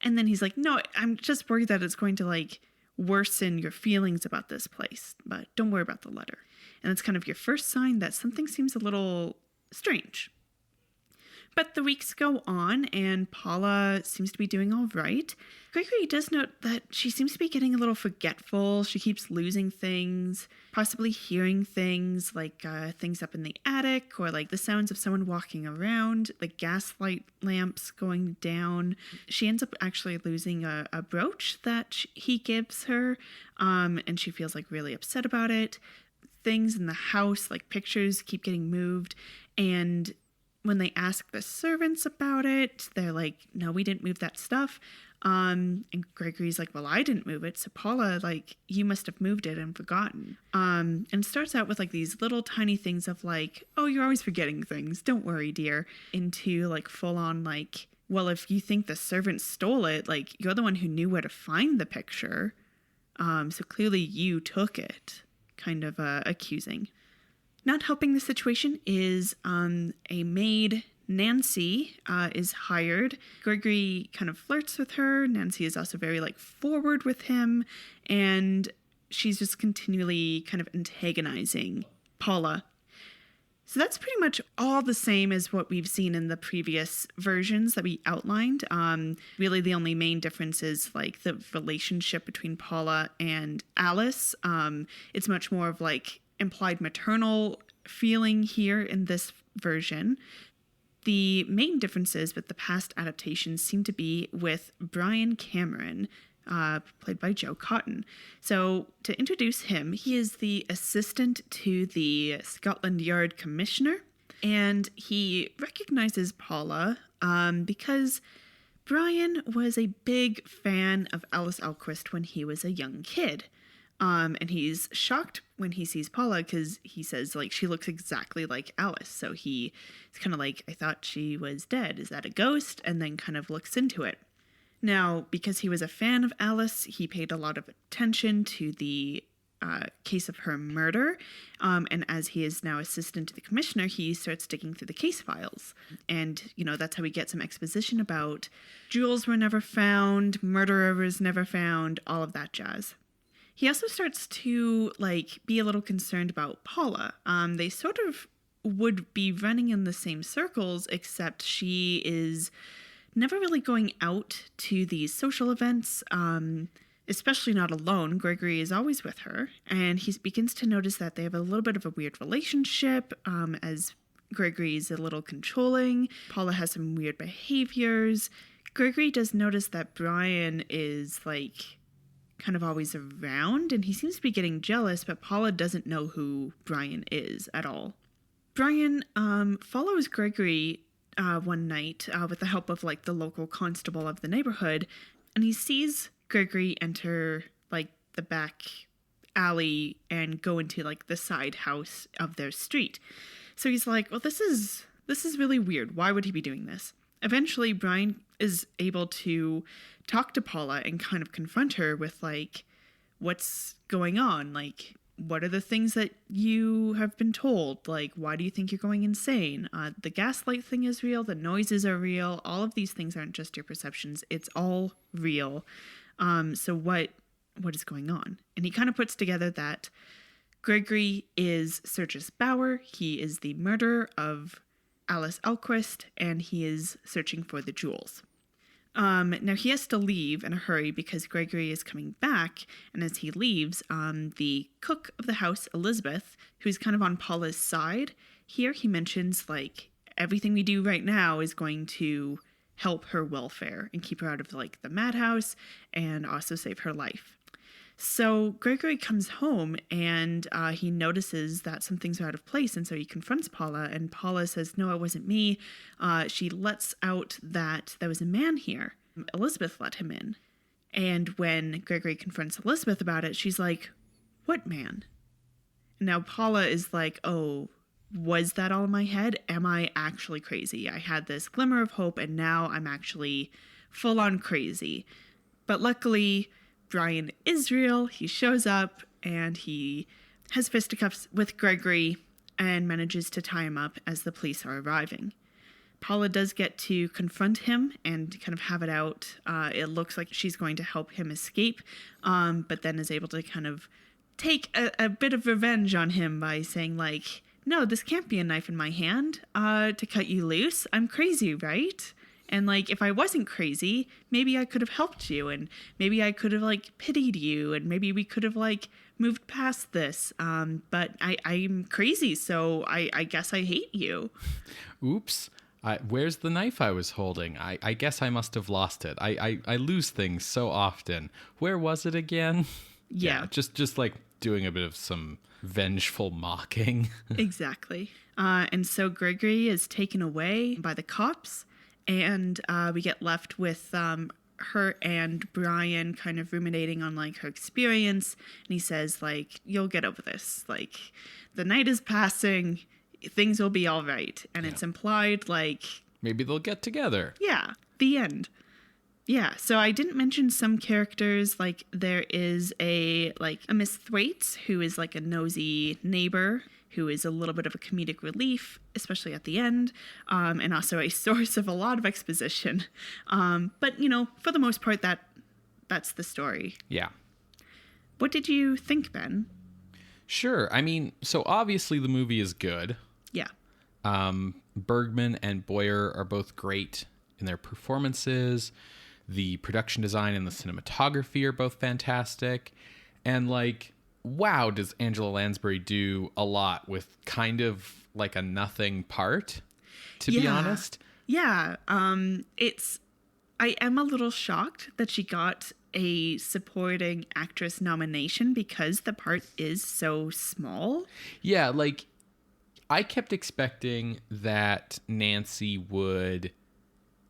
Speaker 2: And then he's like, no, I'm just worried that it's going to like worsen your feelings about this place, but don't worry about the letter. And that's kind of your first sign that something seems a little strange. But the weeks go on, and Paula seems to be doing all right. Gregory does note that she seems to be getting a little forgetful. She keeps losing things, possibly hearing things like things up in the attic, or like the sounds of someone walking around, the gaslight lamps going down. She ends up actually losing a brooch that he gives her, and she feels like really upset about it. Things in the house, like pictures, keep getting moved, and when they ask the servants about it, they're like, no, we didn't move that stuff. And Gregory's like, well, I didn't move it. So Paula, like, you must have moved it and forgotten. And it starts out with like these little tiny things of like, oh, you're always forgetting things. Don't worry, dear. Into like full on like, well, if you think the servant stole it, like you're the one who knew where to find the picture. So clearly you took it, kind of accusing. Not helping the situation is a maid, Nancy, is hired. Gregory kind of flirts with her. Nancy is also very like forward with him, and she's just continually kind of antagonizing Paula. So that's pretty much all the same as what we've seen in the previous versions that we outlined. Really, the only main difference is like the relationship between Paula and Alice. It's much more of like implied maternal feeling here in this version. The main differences with the past adaptations seem to be with Brian Cameron, played by Joe Cotten. So to introduce him, he is the assistant to the Scotland Yard commissioner, and he recognizes Paula because Brian was a big fan of Alice Elquist when he was a young kid. And he's shocked when he sees Paula because he says, like, she looks exactly like Alice. So he's kind of like, I thought she was dead. Is that a ghost? And then kind of looks into it. Now, because he was a fan of Alice, he paid a lot of attention to the case of her murder. And as he is now assistant to the commissioner, he starts digging through the case files. And, that's how we get some exposition about jewels were never found, murderer was never found, all of that jazz. He also starts to, be a little concerned about Paula. They sort of would be running in the same circles, except she is never really going out to these social events, especially not alone. Gregory is always with her, and he begins to notice that they have a little bit of a weird relationship, as Gregory is a little controlling. Paula has some weird behaviors. Gregory does notice that Brian is, kind of always around, and he seems to be getting jealous, but Paula doesn't know who Brian is at all. Brian follows Gregory one night with the help of the local constable of the neighborhood, and he sees Gregory enter the back alley and go into the side house of their street. So he's like, well, this is really weird. Why would he be doing this? Eventually, Brian is able to talk to Paula and kind of confront her with what's going on? What are the things that you have been told? Why do you think you're going insane? The gaslight thing is real. The noises are real. All of these things aren't just your perceptions. It's all real. So what is going on? And he kind of puts together that Gregory is Sergius Bauer. He is the murderer of Alice Elquist, and he is searching for the jewels. Now he has to leave in a hurry because Gregory is coming back, and as he leaves, the cook of the house, Elizabeth, who's kind of on Paula's side, here he mentions everything we do right now is going to help her welfare and keep her out of the madhouse and also save her life. So Gregory comes home and he notices that some things are out of place, and so he confronts Paula, and Paula says, no, it wasn't me. She lets out that there was a man here. Elizabeth let him in. And when Gregory confronts Elizabeth about it, she's like, what man? Now Paula is like, oh, was that all in my head? Am I actually crazy? I had this glimmer of hope, and now I'm actually full on crazy. But luckily, Brian is real. He shows up and he has fisticuffs with Gregory and manages to tie him up as the police are arriving. Paula does get to confront him and kind of have it out. It looks like she's going to help him escape, but then is able to kind of take a bit of revenge on him by saying no, this can't be a knife in my hand to cut you loose. I'm crazy, right? And if I wasn't crazy, maybe I could have helped you, and maybe I could have pitied you, and maybe we could have moved past this. But I'm crazy, so I guess I hate you.
Speaker 1: Oops. Where's the knife I was holding? I guess I must have lost it. I lose things so often. Where was it again?
Speaker 2: Yeah.
Speaker 1: Just doing a bit of some vengeful mocking.
Speaker 2: Exactly. And so Gregory is taken away by the cops. And we get left with her and Brian kind of ruminating on her experience. And he says you'll get over this. The night is passing. Things will be all right. And it's implied
Speaker 1: maybe they'll get together.
Speaker 2: Yeah. The end. Yeah. So I didn't mention some characters. There is a Miss Thwaites, who is a nosy neighbor, who is a little bit of a comedic relief, especially at the end, and also a source of a lot of exposition. But, for the most part, that's the story.
Speaker 1: Yeah.
Speaker 2: What did you think, Ben?
Speaker 1: Sure. I mean, so obviously the movie is good.
Speaker 2: Yeah.
Speaker 1: Bergman and Boyer are both great in their performances. The production design and the cinematography are both fantastic. And like, wow, does Angela Lansbury do a lot with kind of like a nothing part, to be honest.
Speaker 2: Yeah. I am a little shocked that she got a supporting actress nomination because the part is so small.
Speaker 1: Yeah, like I kept expecting that Nancy would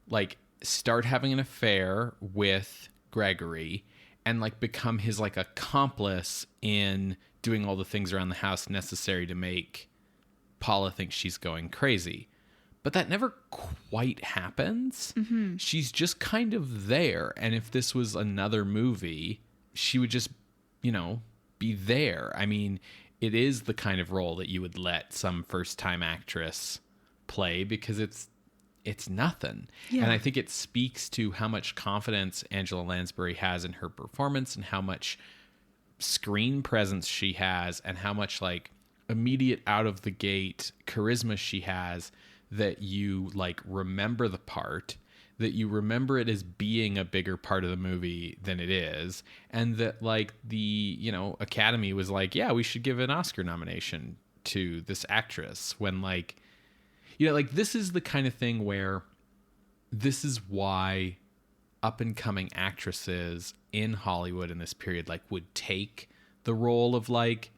Speaker 1: like start having an affair with Gregory and like become his like accomplice in doing all the things around the house necessary to make Paula think she's going crazy. But that never quite happens. Mm-hmm. She's just kind of there. And if this was another movie, she would just, you know, be there. I mean, it is the kind of role that you would let some first-time actress play because it's nothing. Yeah. And I think it speaks to how much confidence Angela Lansbury has in her performance and how much screen presence she has and how much like immediate out of the gate charisma she has, that you like remember the part, that you remember it as being a bigger part of the movie than it is, and that like the, you know, Academy was like, yeah, we should give an Oscar nomination to this actress, when like, you know, like this is the kind of thing where this is why up and coming actresses in Hollywood in this period like would take the role of like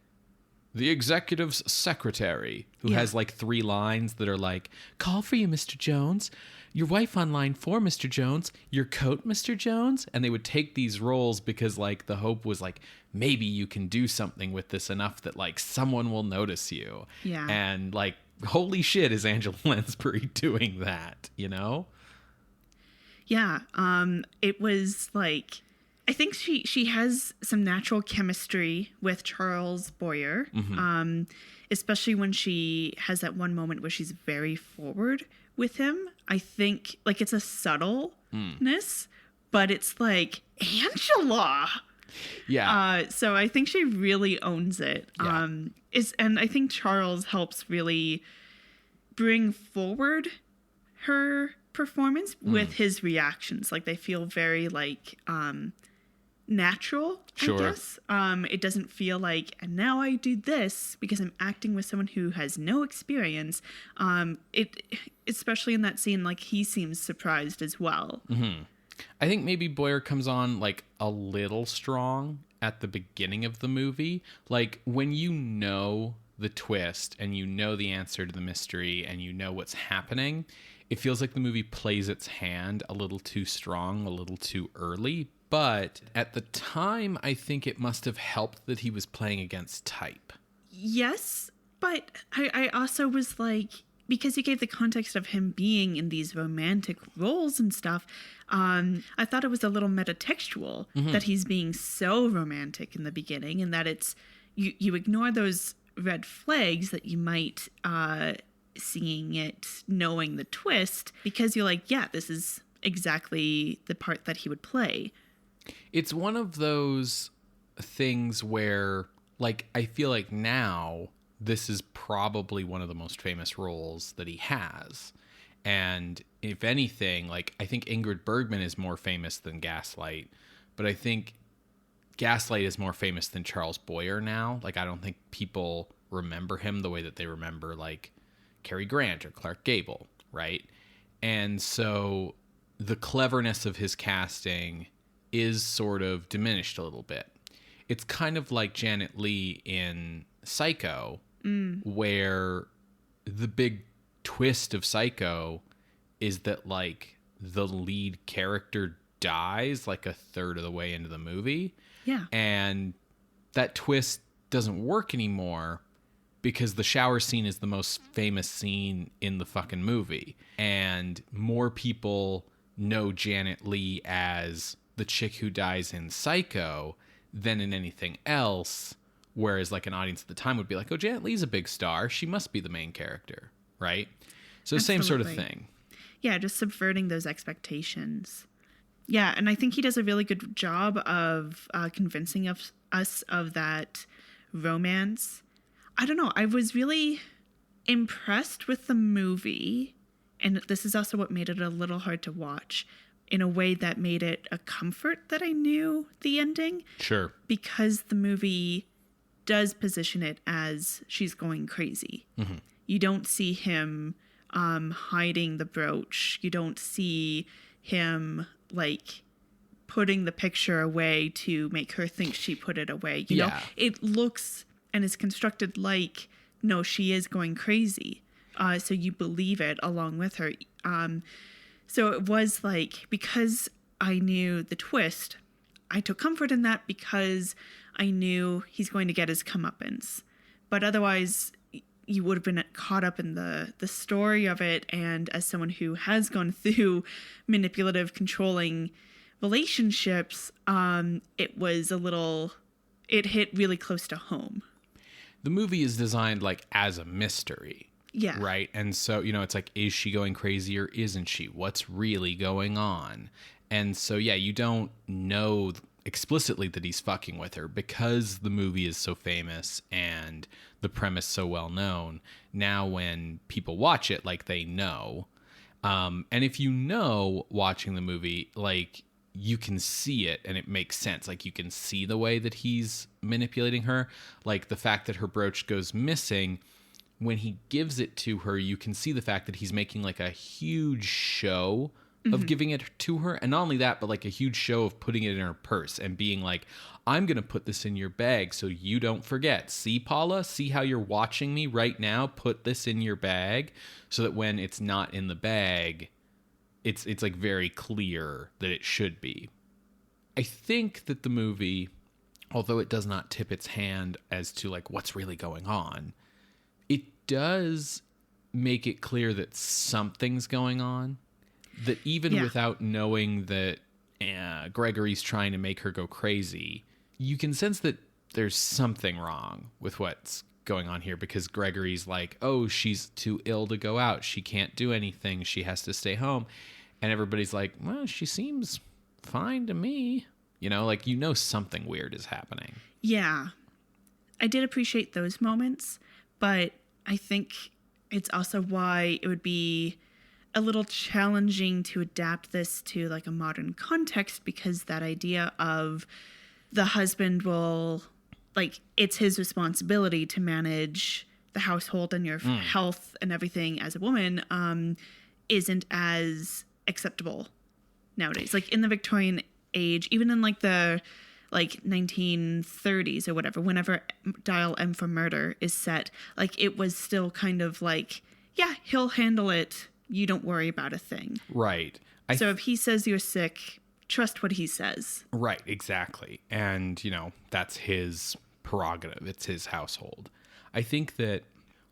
Speaker 1: the executive's secretary who has like 3 lines that are like, call for you, Mr. Jones. Your wife on line 4, Mr. Jones. Your coat, Mr. Jones. And they would take these roles because like the hope was like, maybe you can do something with this enough that like someone will notice you.
Speaker 2: Yeah.
Speaker 1: And like, holy shit, is Angela Lansbury doing that, you know?
Speaker 2: Yeah. It was like, I think she has some natural chemistry with Charles Boyer, especially when she has that one moment where she's very forward with him. I think like it's a subtleness, but it's like, Angela.
Speaker 1: Yeah.
Speaker 2: So I think she really owns it.
Speaker 1: Yeah.
Speaker 2: And I think Charles helps really bring forward her performance with his reactions. Like they feel very like natural,
Speaker 1: Sure.
Speaker 2: I guess. It doesn't feel like, and now I do this because I'm acting with someone who has no experience. Especially in that scene, like he seems surprised as well.
Speaker 1: Mm-hmm. I think maybe Boyer comes on like a little strong at the beginning of the movie. Like when you know the twist and you know the answer to the mystery and you know what's happening, it feels like the movie plays its hand a little too strong, a little too early. But at the time, I think it must have helped that he was playing against type.
Speaker 2: Yes, but I also was like, because you gave the context of him being in these romantic roles and stuff, I thought it was a little metatextual that he's being so romantic in the beginning, and that it's you ignore those red flags that you might seeing it, knowing the twist, because you're like, yeah, this is exactly the part that he would play.
Speaker 1: It's one of those things where, like, I feel like now this is probably one of the most famous roles that he has. And if anything, like, I think Ingrid Bergman is more famous than Gaslight, but I think Gaslight is more famous than Charles Boyer now. Like, I don't think people remember him the way that they remember, like, Cary Grant or Clark Gable, right? And so the cleverness of his casting is sort of diminished a little bit. It's kind of like Janet Leigh in Psycho, where the big twist of Psycho is that, like, the lead character dies like a third of the way into the movie.
Speaker 2: Yeah.
Speaker 1: And that twist doesn't work anymore because the shower scene is the most famous scene in the fucking movie. And more people know Janet Leigh as the chick who dies in Psycho than in anything else. Whereas, like, an audience at the time would be like, oh, Janet Leigh's a big star. She must be the main character, right? So
Speaker 2: Absolutely.
Speaker 1: Same sort of thing.
Speaker 2: Yeah, just subverting those expectations. Yeah, and I think he does a really good job of convincing us of that romance. I don't know. I was really impressed with the movie, and this is also what made it a little hard to watch, in a way that made it a comfort that I knew the ending.
Speaker 1: Sure.
Speaker 2: Because the movie does position it as she's going crazy. Mm-hmm. You don't see him hiding the brooch. You don't see him, like, putting the picture away to make her think she put it away. You know, it looks and is constructed like, no, she is going crazy. So you believe it along with her. So it was like, because I knew the twist, I took comfort in that because I knew he's going to get his comeuppance. But otherwise, you would have been caught up in the story of it. And as someone who has gone through manipulative, controlling relationships, it was it hit really close to home.
Speaker 1: The movie is designed like as a mystery.
Speaker 2: Yeah.
Speaker 1: Right. And so, you know, it's like, is she going crazy or isn't she? What's really going on? And so, yeah, you don't know explicitly that he's fucking with her because the movie is so famous and the premise so well known. Now, when people watch it, like, they know. And if you know watching the movie, like, you can see it and it makes sense. Like, you can see the way that he's manipulating her. Like, the fact that her brooch goes missing, when he gives it to her, you can see the fact that he's making like a huge show of giving it to her. And not only that, but like a huge show of putting it in her purse and being like, I'm going to put this in your bag so you don't forget. See, Paula, see how you're watching me right now? Put this in your bag so that when it's not in the bag, it's like very clear that it should be. I think that the movie, although it does not tip its hand as to like what's really going on, it does make it clear that something's going on. That even without knowing that Gregory's trying to make her go crazy, you can sense that there's something wrong with what's going on here, because Gregory's like, oh, she's too ill to go out. She can't do anything. She has to stay home. And everybody's like, well, she seems fine to me. You know, like, you know something weird is happening.
Speaker 2: Yeah. I did appreciate those moments, but I think it's also why it would be a little challenging to adapt this to like a modern context, because that idea of the husband will, like, it's his responsibility to manage the household and your health and everything as a woman, isn't as acceptable nowadays. Like, in the Victorian age, even in like the 1930s or whatever, whenever Dial M for Murder is set, like, it was still kind of like, yeah, he'll handle it. You don't worry about a thing.
Speaker 1: Right.
Speaker 2: So if he says you're sick, trust what he says.
Speaker 1: Right, exactly. And, you know, that's his prerogative. It's his household. I think that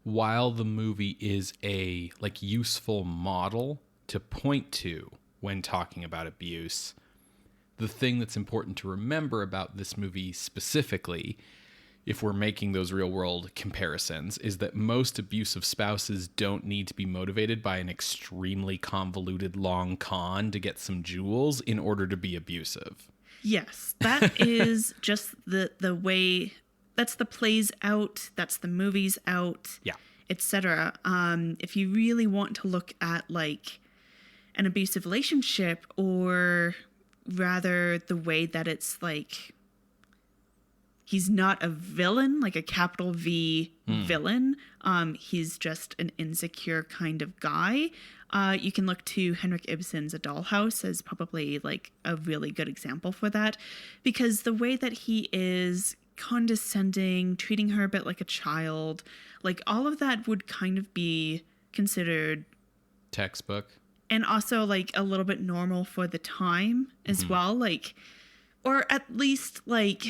Speaker 1: while the movie is a, like, useful model to point to when talking about abuse, the thing that's important to remember about this movie specifically, if we're making those real world comparisons, is that most abusive spouses don't need to be motivated by an extremely convoluted long con to get some jewels in order to be abusive.
Speaker 2: Yes, that is just the way, that's the plays out, that's the movies out, etc. If you really want to look at like an abusive relationship, or rather the way that it's like, he's not a villain, like a capital V villain. He's just an insecure kind of guy. You can look to Henrik Ibsen's A Dollhouse as probably like a really good example for that, because the way that he is condescending, treating her a bit like a child, like all of that would kind of be considered
Speaker 1: textbook.
Speaker 2: And also like a little bit normal for the time as well. Like, or at least like,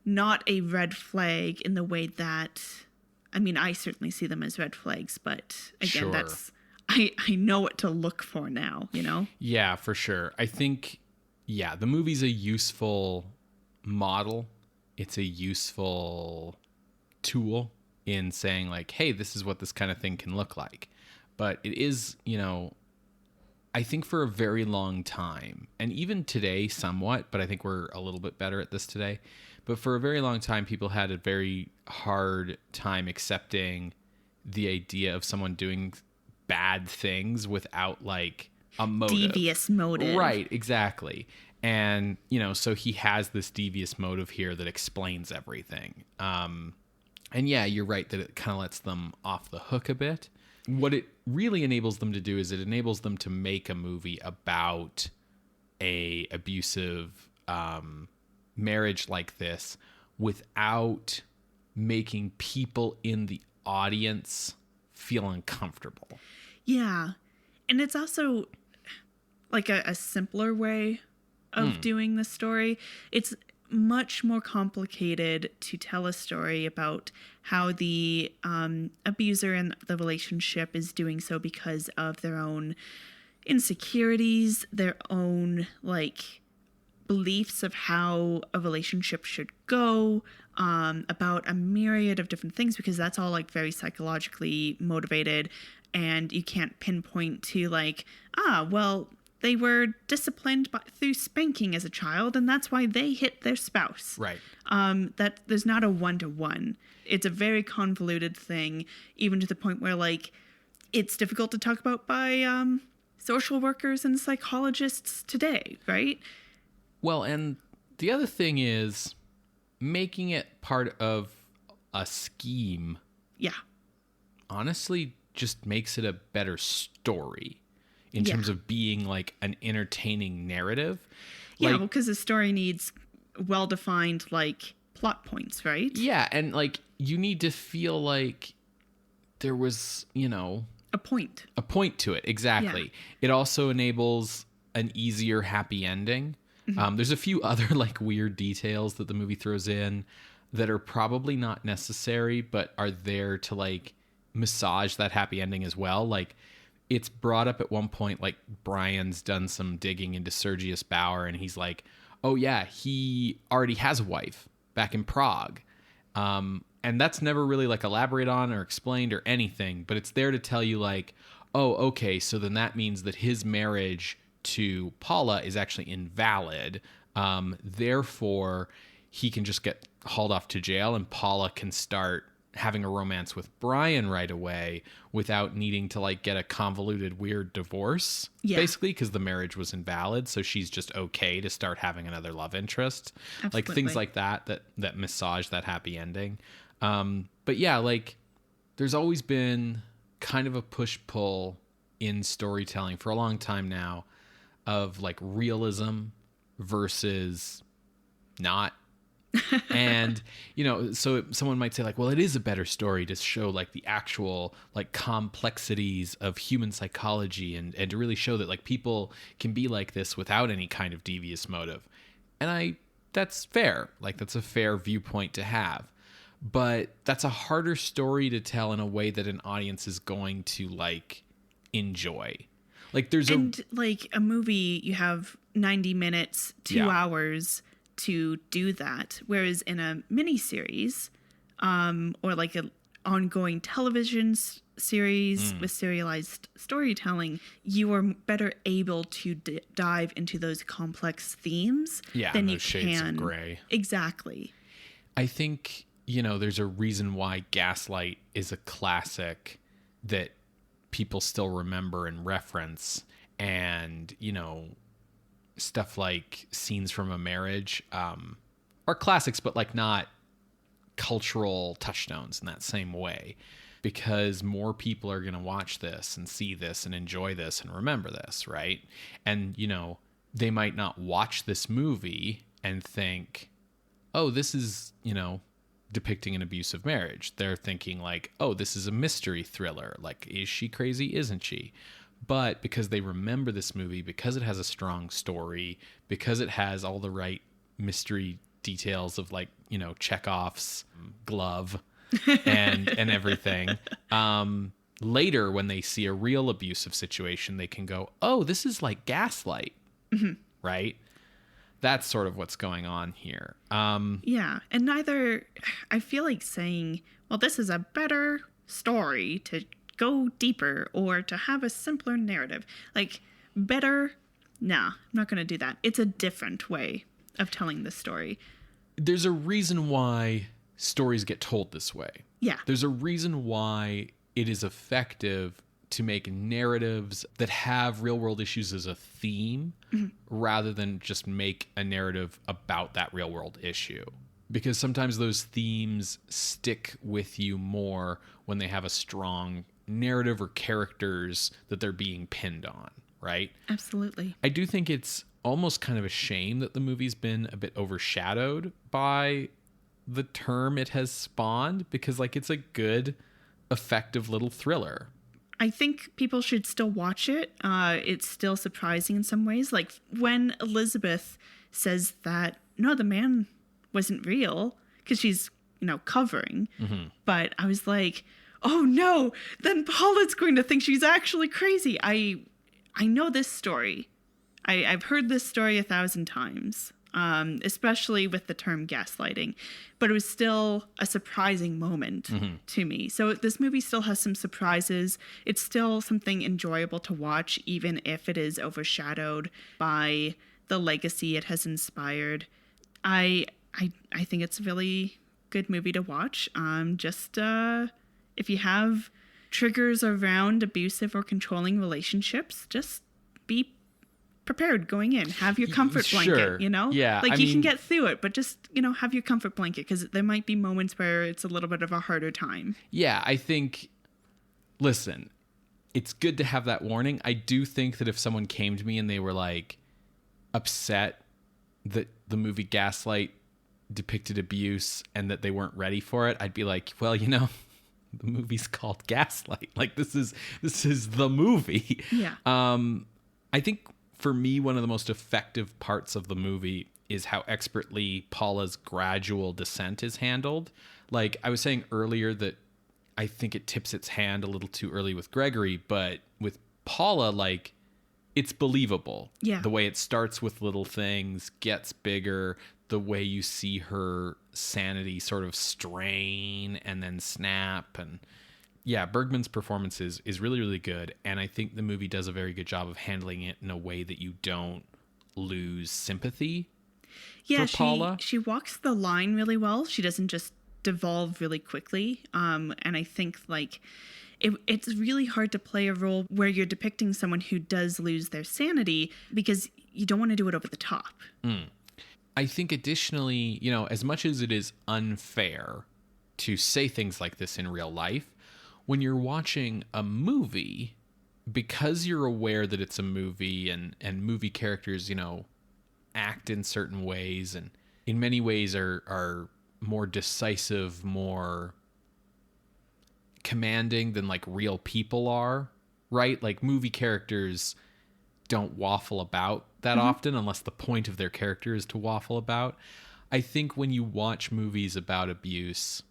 Speaker 2: not a red flag in the way that, I mean, I certainly see them as red flags, but again, that's, I know what to look for now, you know?
Speaker 1: Yeah, for sure. I think, the movie's a useful model. It's a useful tool in saying like, hey, this is what this kind of thing can look like. But it is, you know, I think for a very long time, and even today somewhat, but I think we're a little bit better at this today. But for a very long time, people had a very hard time accepting the idea of someone doing bad things without like a motive.
Speaker 2: Devious motive.
Speaker 1: Right, exactly. And, you know, so he has this devious motive here that explains everything. And yeah, you're right that it kind of lets them off the hook a bit. What it really enables them to do is it enables them to make a movie about a abusive marriage like this without making people in the audience feel uncomfortable.
Speaker 2: Yeah. And it's also like a simpler way of doing the story. It's much more complicated to tell a story about how the abuser in the relationship is doing so because of their own insecurities, their own like beliefs of how a relationship should go, about a myriad of different things, because that's all like very psychologically motivated, and you can't pinpoint to like, well, they were disciplined through spanking as a child, and that's why they hit their spouse.
Speaker 1: Right.
Speaker 2: That there's not a one-to-one. It's a very convoluted thing, even to the point where like it's difficult to talk about by social workers and psychologists today, right?
Speaker 1: Well, and the other thing is making it part of a scheme.
Speaker 2: Yeah.
Speaker 1: Honestly, just makes it a better story in terms of being like an entertaining narrative.
Speaker 2: Yeah,
Speaker 1: like,
Speaker 2: well, because the story needs well-defined like plot points, right?
Speaker 1: Yeah, and like you need to feel like there was, you know,
Speaker 2: a point
Speaker 1: to it. Exactly. Yeah. It also enables an easier happy ending. Mm-hmm. There's a few other like weird details that the movie throws in that are probably not necessary, but are there to like massage that happy ending as well. Like it's brought up at one point, like Brian's done some digging into Sergius Bauer, and he's like, oh yeah, he already has a wife back in Prague. And that's never really like elaborated on or explained or anything, but it's there to tell you like, oh, okay, so then that means that his marriage to Paula is actually invalid. Therefore, he can just get hauled off to jail, and Paula can start having a romance with Brian right away without needing to like get a convoluted weird divorce, basically, because the marriage was invalid. So she's just okay to start having another love interest. Absolutely. Like things like that massage that happy ending. But yeah, like there's always been kind of a push-pull in storytelling for a long time now of like realism versus not. And, you know, so someone might say like, well, it is a better story to show like the actual like complexities of human psychology and to really show that like people can be like this without any kind of devious motive. And that's fair. Like that's a fair viewpoint to have. But that's a harder story to tell in a way that an audience is going to like enjoy. Like
Speaker 2: like a movie, you have 90 minutes, 2 hours to do that. Whereas in a miniseries, or like an ongoing television series with serialized storytelling, you are better able to dive into those complex themes than you
Speaker 1: shades
Speaker 2: can.
Speaker 1: Of gray.
Speaker 2: Exactly.
Speaker 1: I think, you know, there's a reason why Gaslight is a classic that people still remember and reference, and, you know, stuff like Scenes from a Marriage are classics, but like not cultural touchstones in that same way, because more people are going to watch this and see this and enjoy this and remember this, right? And, you know, they might not watch this movie and think, oh, this is, you know, depicting an abusive marriage. They're thinking like, oh, this is a mystery thriller. Like, is she crazy? Isn't she? But because they remember this movie, because it has a strong story, because it has all the right mystery details of like, you know, Chekhov's glove and everything. Later, when they see a real abusive situation, they can go, oh, this is like Gaslight, right? That's sort of what's going on here.
Speaker 2: Yeah. And I feel like saying, well, this is a better story to go deeper or to have a simpler narrative. Like, better, nah, I'm not going to do that. It's a different way of telling the story.
Speaker 1: There's a reason why stories get told this way.
Speaker 2: Yeah.
Speaker 1: There's a reason why it is effective to make narratives that have real world issues as a theme rather than just make a narrative about that real world issue. Because sometimes those themes stick with you more when they have a strong narrative or characters that they're being pinned on, right?
Speaker 2: Absolutely.
Speaker 1: I do think it's almost kind of a shame that the movie's been a bit overshadowed by the term it has spawned, because like it's a good, effective little thriller.
Speaker 2: I think people should still watch it. It's still surprising in some ways. Like when Elizabeth says that, no, the man wasn't real, because she's, covering. But I was like, oh no, then Paula's going to think she's actually crazy. I know this story. I've heard this story 1,000 times, especially with the term gaslighting, but it was still a surprising moment to me. So this movie still has some surprises. It's still something enjoyable to watch, even if it is overshadowed by the legacy it has inspired. I think it's a really good movie to watch. If you have triggers around abusive or controlling relationships, just be prepared going in. Have your comfort blanket,
Speaker 1: Yeah.
Speaker 2: Like you can get through it, but just, have your comfort blanket, because there might be moments where it's a little bit of a harder time.
Speaker 1: Yeah, I think, listen, it's good to have that warning. I do think that if someone came to me and they were like upset that the movie Gaslight depicted abuse and that they weren't ready for it, I'd be like, well, the movie's called Gaslight. Like this is the movie.
Speaker 2: Yeah.
Speaker 1: I think for me, one of the most effective parts of the movie is how expertly Paula's gradual descent is handled. Like I was saying earlier that I think it tips its hand a little too early with Gregory, but with Paula, like it's believable.
Speaker 2: Yeah.
Speaker 1: The way it starts with little things, gets bigger, the way you see her sanity sort of strain and then snap. And yeah, Bergman's performance is really, really good. And I think the movie does a very good job of handling it in a way that you don't lose sympathy for Paula.
Speaker 2: She walks the line really well. She doesn't just devolve really quickly. And I think like it's really hard to play a role where you're depicting someone who does lose their sanity, because you don't want to do it over the top.
Speaker 1: I think additionally, as much as it is unfair to say things like this in real life, when you're watching a movie, because you're aware that it's a movie and movie characters, act in certain ways and in many ways are more decisive, more commanding than like real people are, right? Like movie characters don't waffle about that often unless the point of their character is to waffle about. I think when you watch movies about abuse,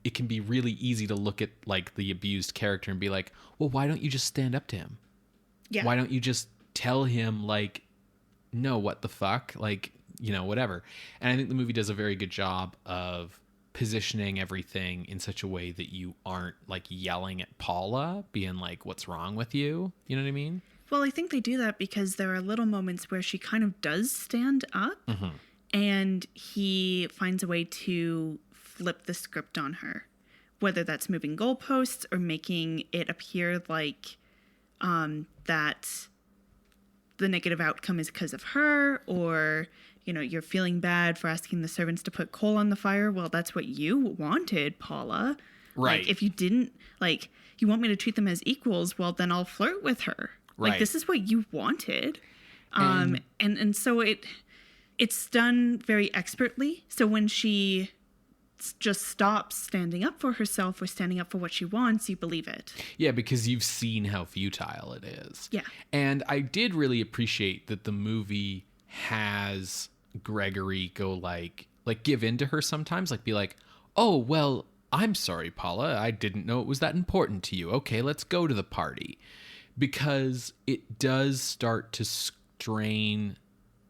Speaker 1: it can be really easy to look at like the abused character and be like, well, why don't you just stand up to him?
Speaker 2: Yeah.
Speaker 1: Why don't you just tell him like, no, what the fuck? Like, whatever. And I think the movie does a very good job of positioning everything in such a way that you aren't like yelling at Paula, being like, what's wrong with you? You know what I mean?
Speaker 2: Well, I think they do that because there are little moments where she kind of does stand up and he finds a way to flip the script on her, whether that's moving goalposts or making it appear like that the negative outcome is because of her, or you're feeling bad for asking the servants to put coal on the fire. Well, that's what you wanted, Paula.
Speaker 1: Right.
Speaker 2: Like, if you didn't, like, you want me to treat them as equals, well, then I'll flirt with her.
Speaker 1: Right.
Speaker 2: Like, this is what you wanted. And so it's done very expertly. So when she just stops standing up for herself or standing up for what she wants, you believe it.
Speaker 1: Yeah, because you've seen how futile it is.
Speaker 2: Yeah.
Speaker 1: And I did really appreciate that the movie has Gregory go like give in to her sometimes, like be like, oh, well, I'm sorry, Paula. I didn't know it was that important to you. Okay, let's go to the party. Because it does start to strain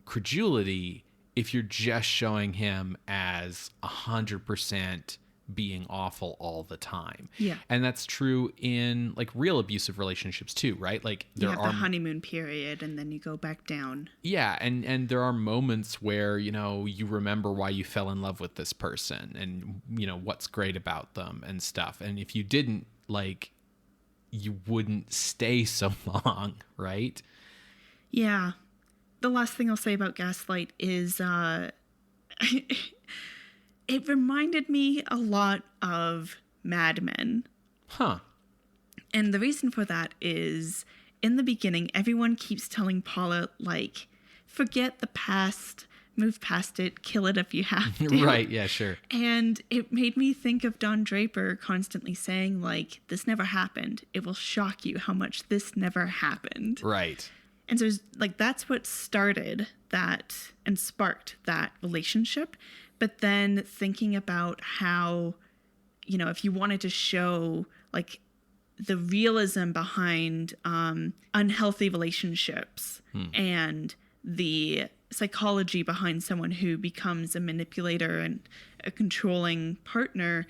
Speaker 1: credulity if you're just showing him as 100% being awful all the time.
Speaker 2: Yeah.
Speaker 1: And that's true in like real abusive relationships too, right? Like
Speaker 2: you have the honeymoon period and then you go back down.
Speaker 1: Yeah, and there are moments where, you remember why you fell in love with this person and, what's great about them and stuff. And if you didn't, like you wouldn't stay so long, right?
Speaker 2: Yeah. The last thing I'll say about Gaslight is it reminded me a lot of Mad Men.
Speaker 1: Huh.
Speaker 2: And the reason for that is in the beginning, everyone keeps telling Paula, like, forget the past, move past it, kill it if you have to.
Speaker 1: Right, yeah, sure.
Speaker 2: And it made me think of Don Draper constantly saying, like, this never happened. It will shock you how much this never happened.
Speaker 1: Right.
Speaker 2: And so, like, that's what started that and sparked that relationship. But then thinking about how, you know, if you wanted to show, like, the realism behind unhealthy relationships and the psychology behind someone who becomes a manipulator and a controlling partner,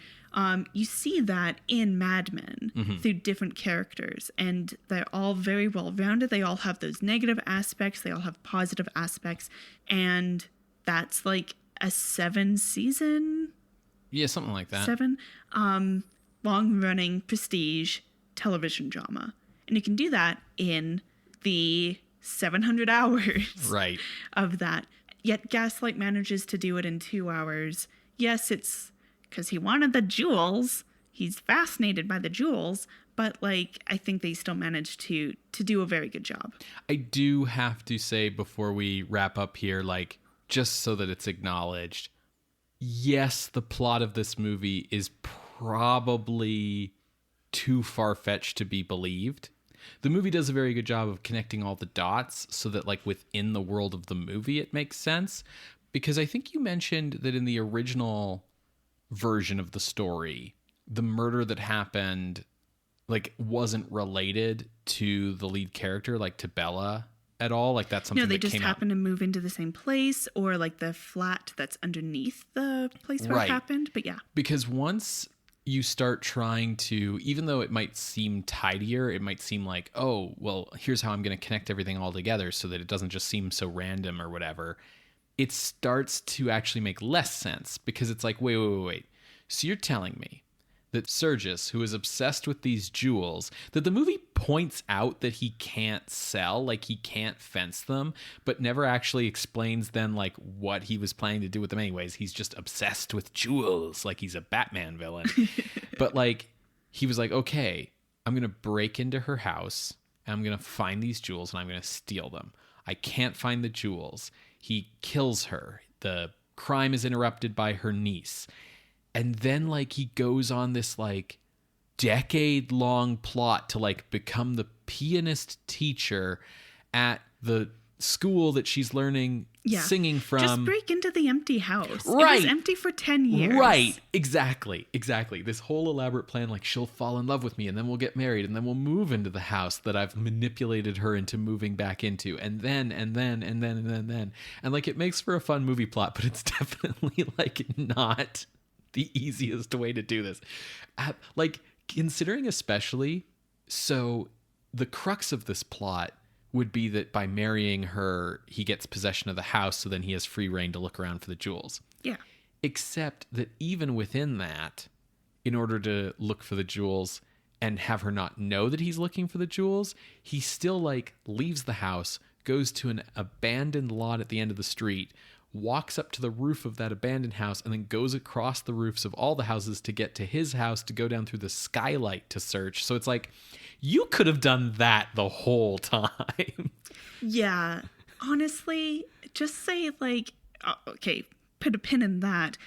Speaker 2: you see that in Mad Men through different characters. And they're all very well rounded. They all have those negative aspects. They all have positive aspects. And that's like a 7-season?
Speaker 1: Yeah, something like that.
Speaker 2: 7 long-running prestige television drama. And you can do that in the 700 hours
Speaker 1: right.
Speaker 2: of that. Yet Gaslight manages to do it in 2 hours. Yes, it's because he wanted the jewels. He's fascinated by the jewels. But, like, I think they still managed to do a very good job.
Speaker 1: I do have to say before we wrap up here, like, just so that it's acknowledged, yes, the plot of this movie is probably too far-fetched to be believed. The movie does a very good job of connecting all the dots so that, like, within the world of the movie it makes sense. Because I think you mentioned that in the original version of the story, the murder that happened, like, wasn't related to the lead character, like to Bella at all. Like, that's something
Speaker 2: no, they
Speaker 1: that
Speaker 2: just
Speaker 1: came
Speaker 2: happen to move into the same place, or like the flat that's underneath the place where
Speaker 1: Right.
Speaker 2: it happened. But yeah.
Speaker 1: Because once you start trying to, even though it might seem tidier, it might seem like, oh, well, here's how I'm going to connect everything all together so that it doesn't just seem so random or whatever. It starts to actually make less sense because it's like, wait. So you're telling me that Sergis, who is obsessed with these jewels, that the movie points out that he can't sell, like he can't fence them, but never actually explains then like what he was planning to do with them anyways. He's just obsessed with jewels, like he's a Batman villain. But like, he was like, okay, I'm going to break into her house and I'm going to find these jewels and I'm going to steal them. I can't find the jewels. He kills her. The crime is interrupted by her niece. And then, like, he goes on this, like, decade-long plot to, like, become the pianist teacher at the school that she's learning singing from.
Speaker 2: Just break into the empty house.
Speaker 1: Right.
Speaker 2: It was empty for 10 years.
Speaker 1: Right. Exactly. This whole elaborate plan, like, she'll fall in love with me, and then we'll get married, and then we'll move into the house that I've manipulated her into moving back into, and then. And, like, it makes for a fun movie plot, but it's definitely, like, not the easiest way to do this. Like, considering especially, so the crux of this plot would be that by marrying her, he gets possession of the house, so then he has free reign to look around for the jewels.
Speaker 2: Yeah.
Speaker 1: Except that even within that, in order to look for the jewels and have her not know that he's looking for the jewels, he still, like, leaves the house, goes to an abandoned lot at the end of the street, walks up to the roof of that abandoned house, and then goes across the roofs of all the houses to get to his house to go down through the skylight to search. So it's like, you could have done that the whole time.
Speaker 2: Yeah. Honestly, just say, like, okay, put a pin in that.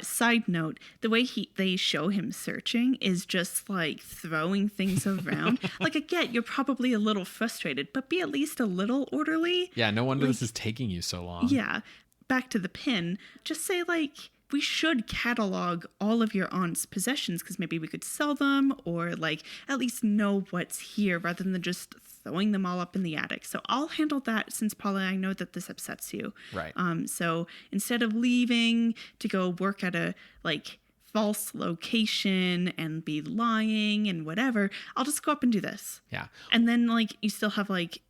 Speaker 2: Side note, the way they show him searching is just, like, throwing things around. Like, I get you're probably a little frustrated, but be at least a little orderly.
Speaker 1: Yeah, no wonder this is taking you so long.
Speaker 2: Yeah. Back to the pin, just say, like, we should catalog all of your aunt's possessions because maybe we could sell them or, like, at least know what's here rather than just throwing them all up in the attic. So I'll handle that since, Paula, I know that this upsets you.
Speaker 1: Right.
Speaker 2: So instead of leaving to go work at a, like, false location and be lying and whatever, I'll just go up and do this.
Speaker 1: Yeah.
Speaker 2: And then, like, you still have, like,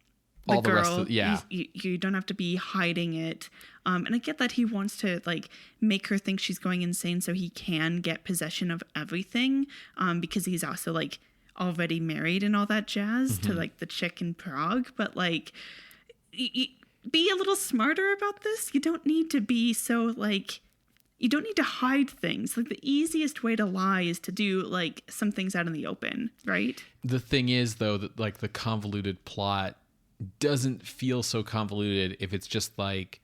Speaker 1: all the
Speaker 2: girl.
Speaker 1: rest of
Speaker 2: You don't have to be hiding it. And I get that he wants to like make her think she's going insane so he can get possession of everything. Because he's also like already married and all that jazz to like the chick in Prague. But like, be a little smarter about this. You don't need to be so like, you don't need to hide things. Like the easiest way to lie is to do like some things out in the open, right?
Speaker 1: The thing is though, that like the convoluted plot doesn't feel so convoluted if it's just like,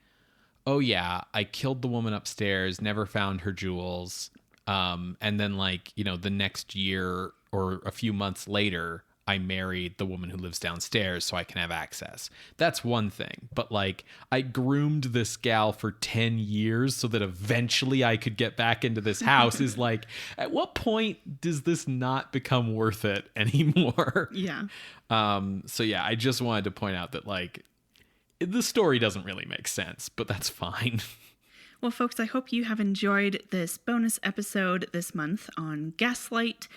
Speaker 1: oh yeah, I killed the woman upstairs, never found her jewels. And then like, you know, the next year or a few months later, I married the woman who lives downstairs so I can have access. That's one thing. But like, I groomed this gal for 10 years so that eventually I could get back into this house is like, at what point does this not become worth it anymore?
Speaker 2: Yeah.
Speaker 1: So yeah, I just wanted to point out that like, the story doesn't really make sense, but that's fine.
Speaker 2: Well, folks, I hope you have enjoyed this bonus episode this month on Gaslight.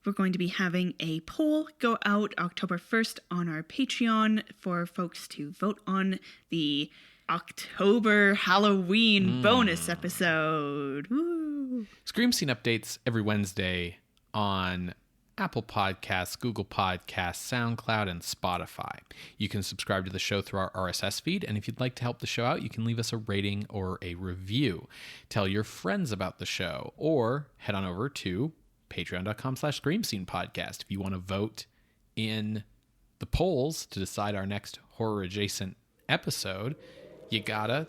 Speaker 2: We're going to be having a poll go out October 1st on our Patreon for folks to vote on the October Halloween bonus episode. Woo!
Speaker 1: Scream Scene updates every Wednesday on Apple Podcasts, Google Podcasts, SoundCloud, and Spotify. You can subscribe to the show through our RSS feed, and if you'd like to help the show out, you can leave us a rating or a review. Tell your friends about the show, or head on over to patreon.com/Scream Scene Podcast. If you want to vote in the polls to decide our next horror adjacent episode, you gotta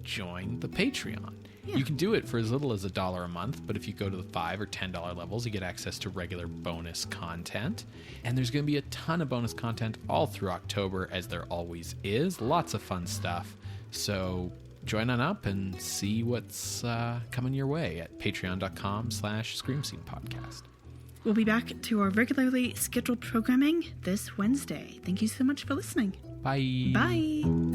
Speaker 1: join the Patreon. Yeah. You can do it for as little as $1 a month, but if you go to the $5 or $10 levels, you get access to regular bonus content. And there's going to be a ton of bonus content all through October, as there always is. Lots of fun stuff. So join on up and see what's coming your way at patreon.com/Scream Scene Podcast.
Speaker 2: We'll be back to our regularly scheduled programming this Wednesday. Thank you so much for listening.
Speaker 1: Bye.
Speaker 2: Bye.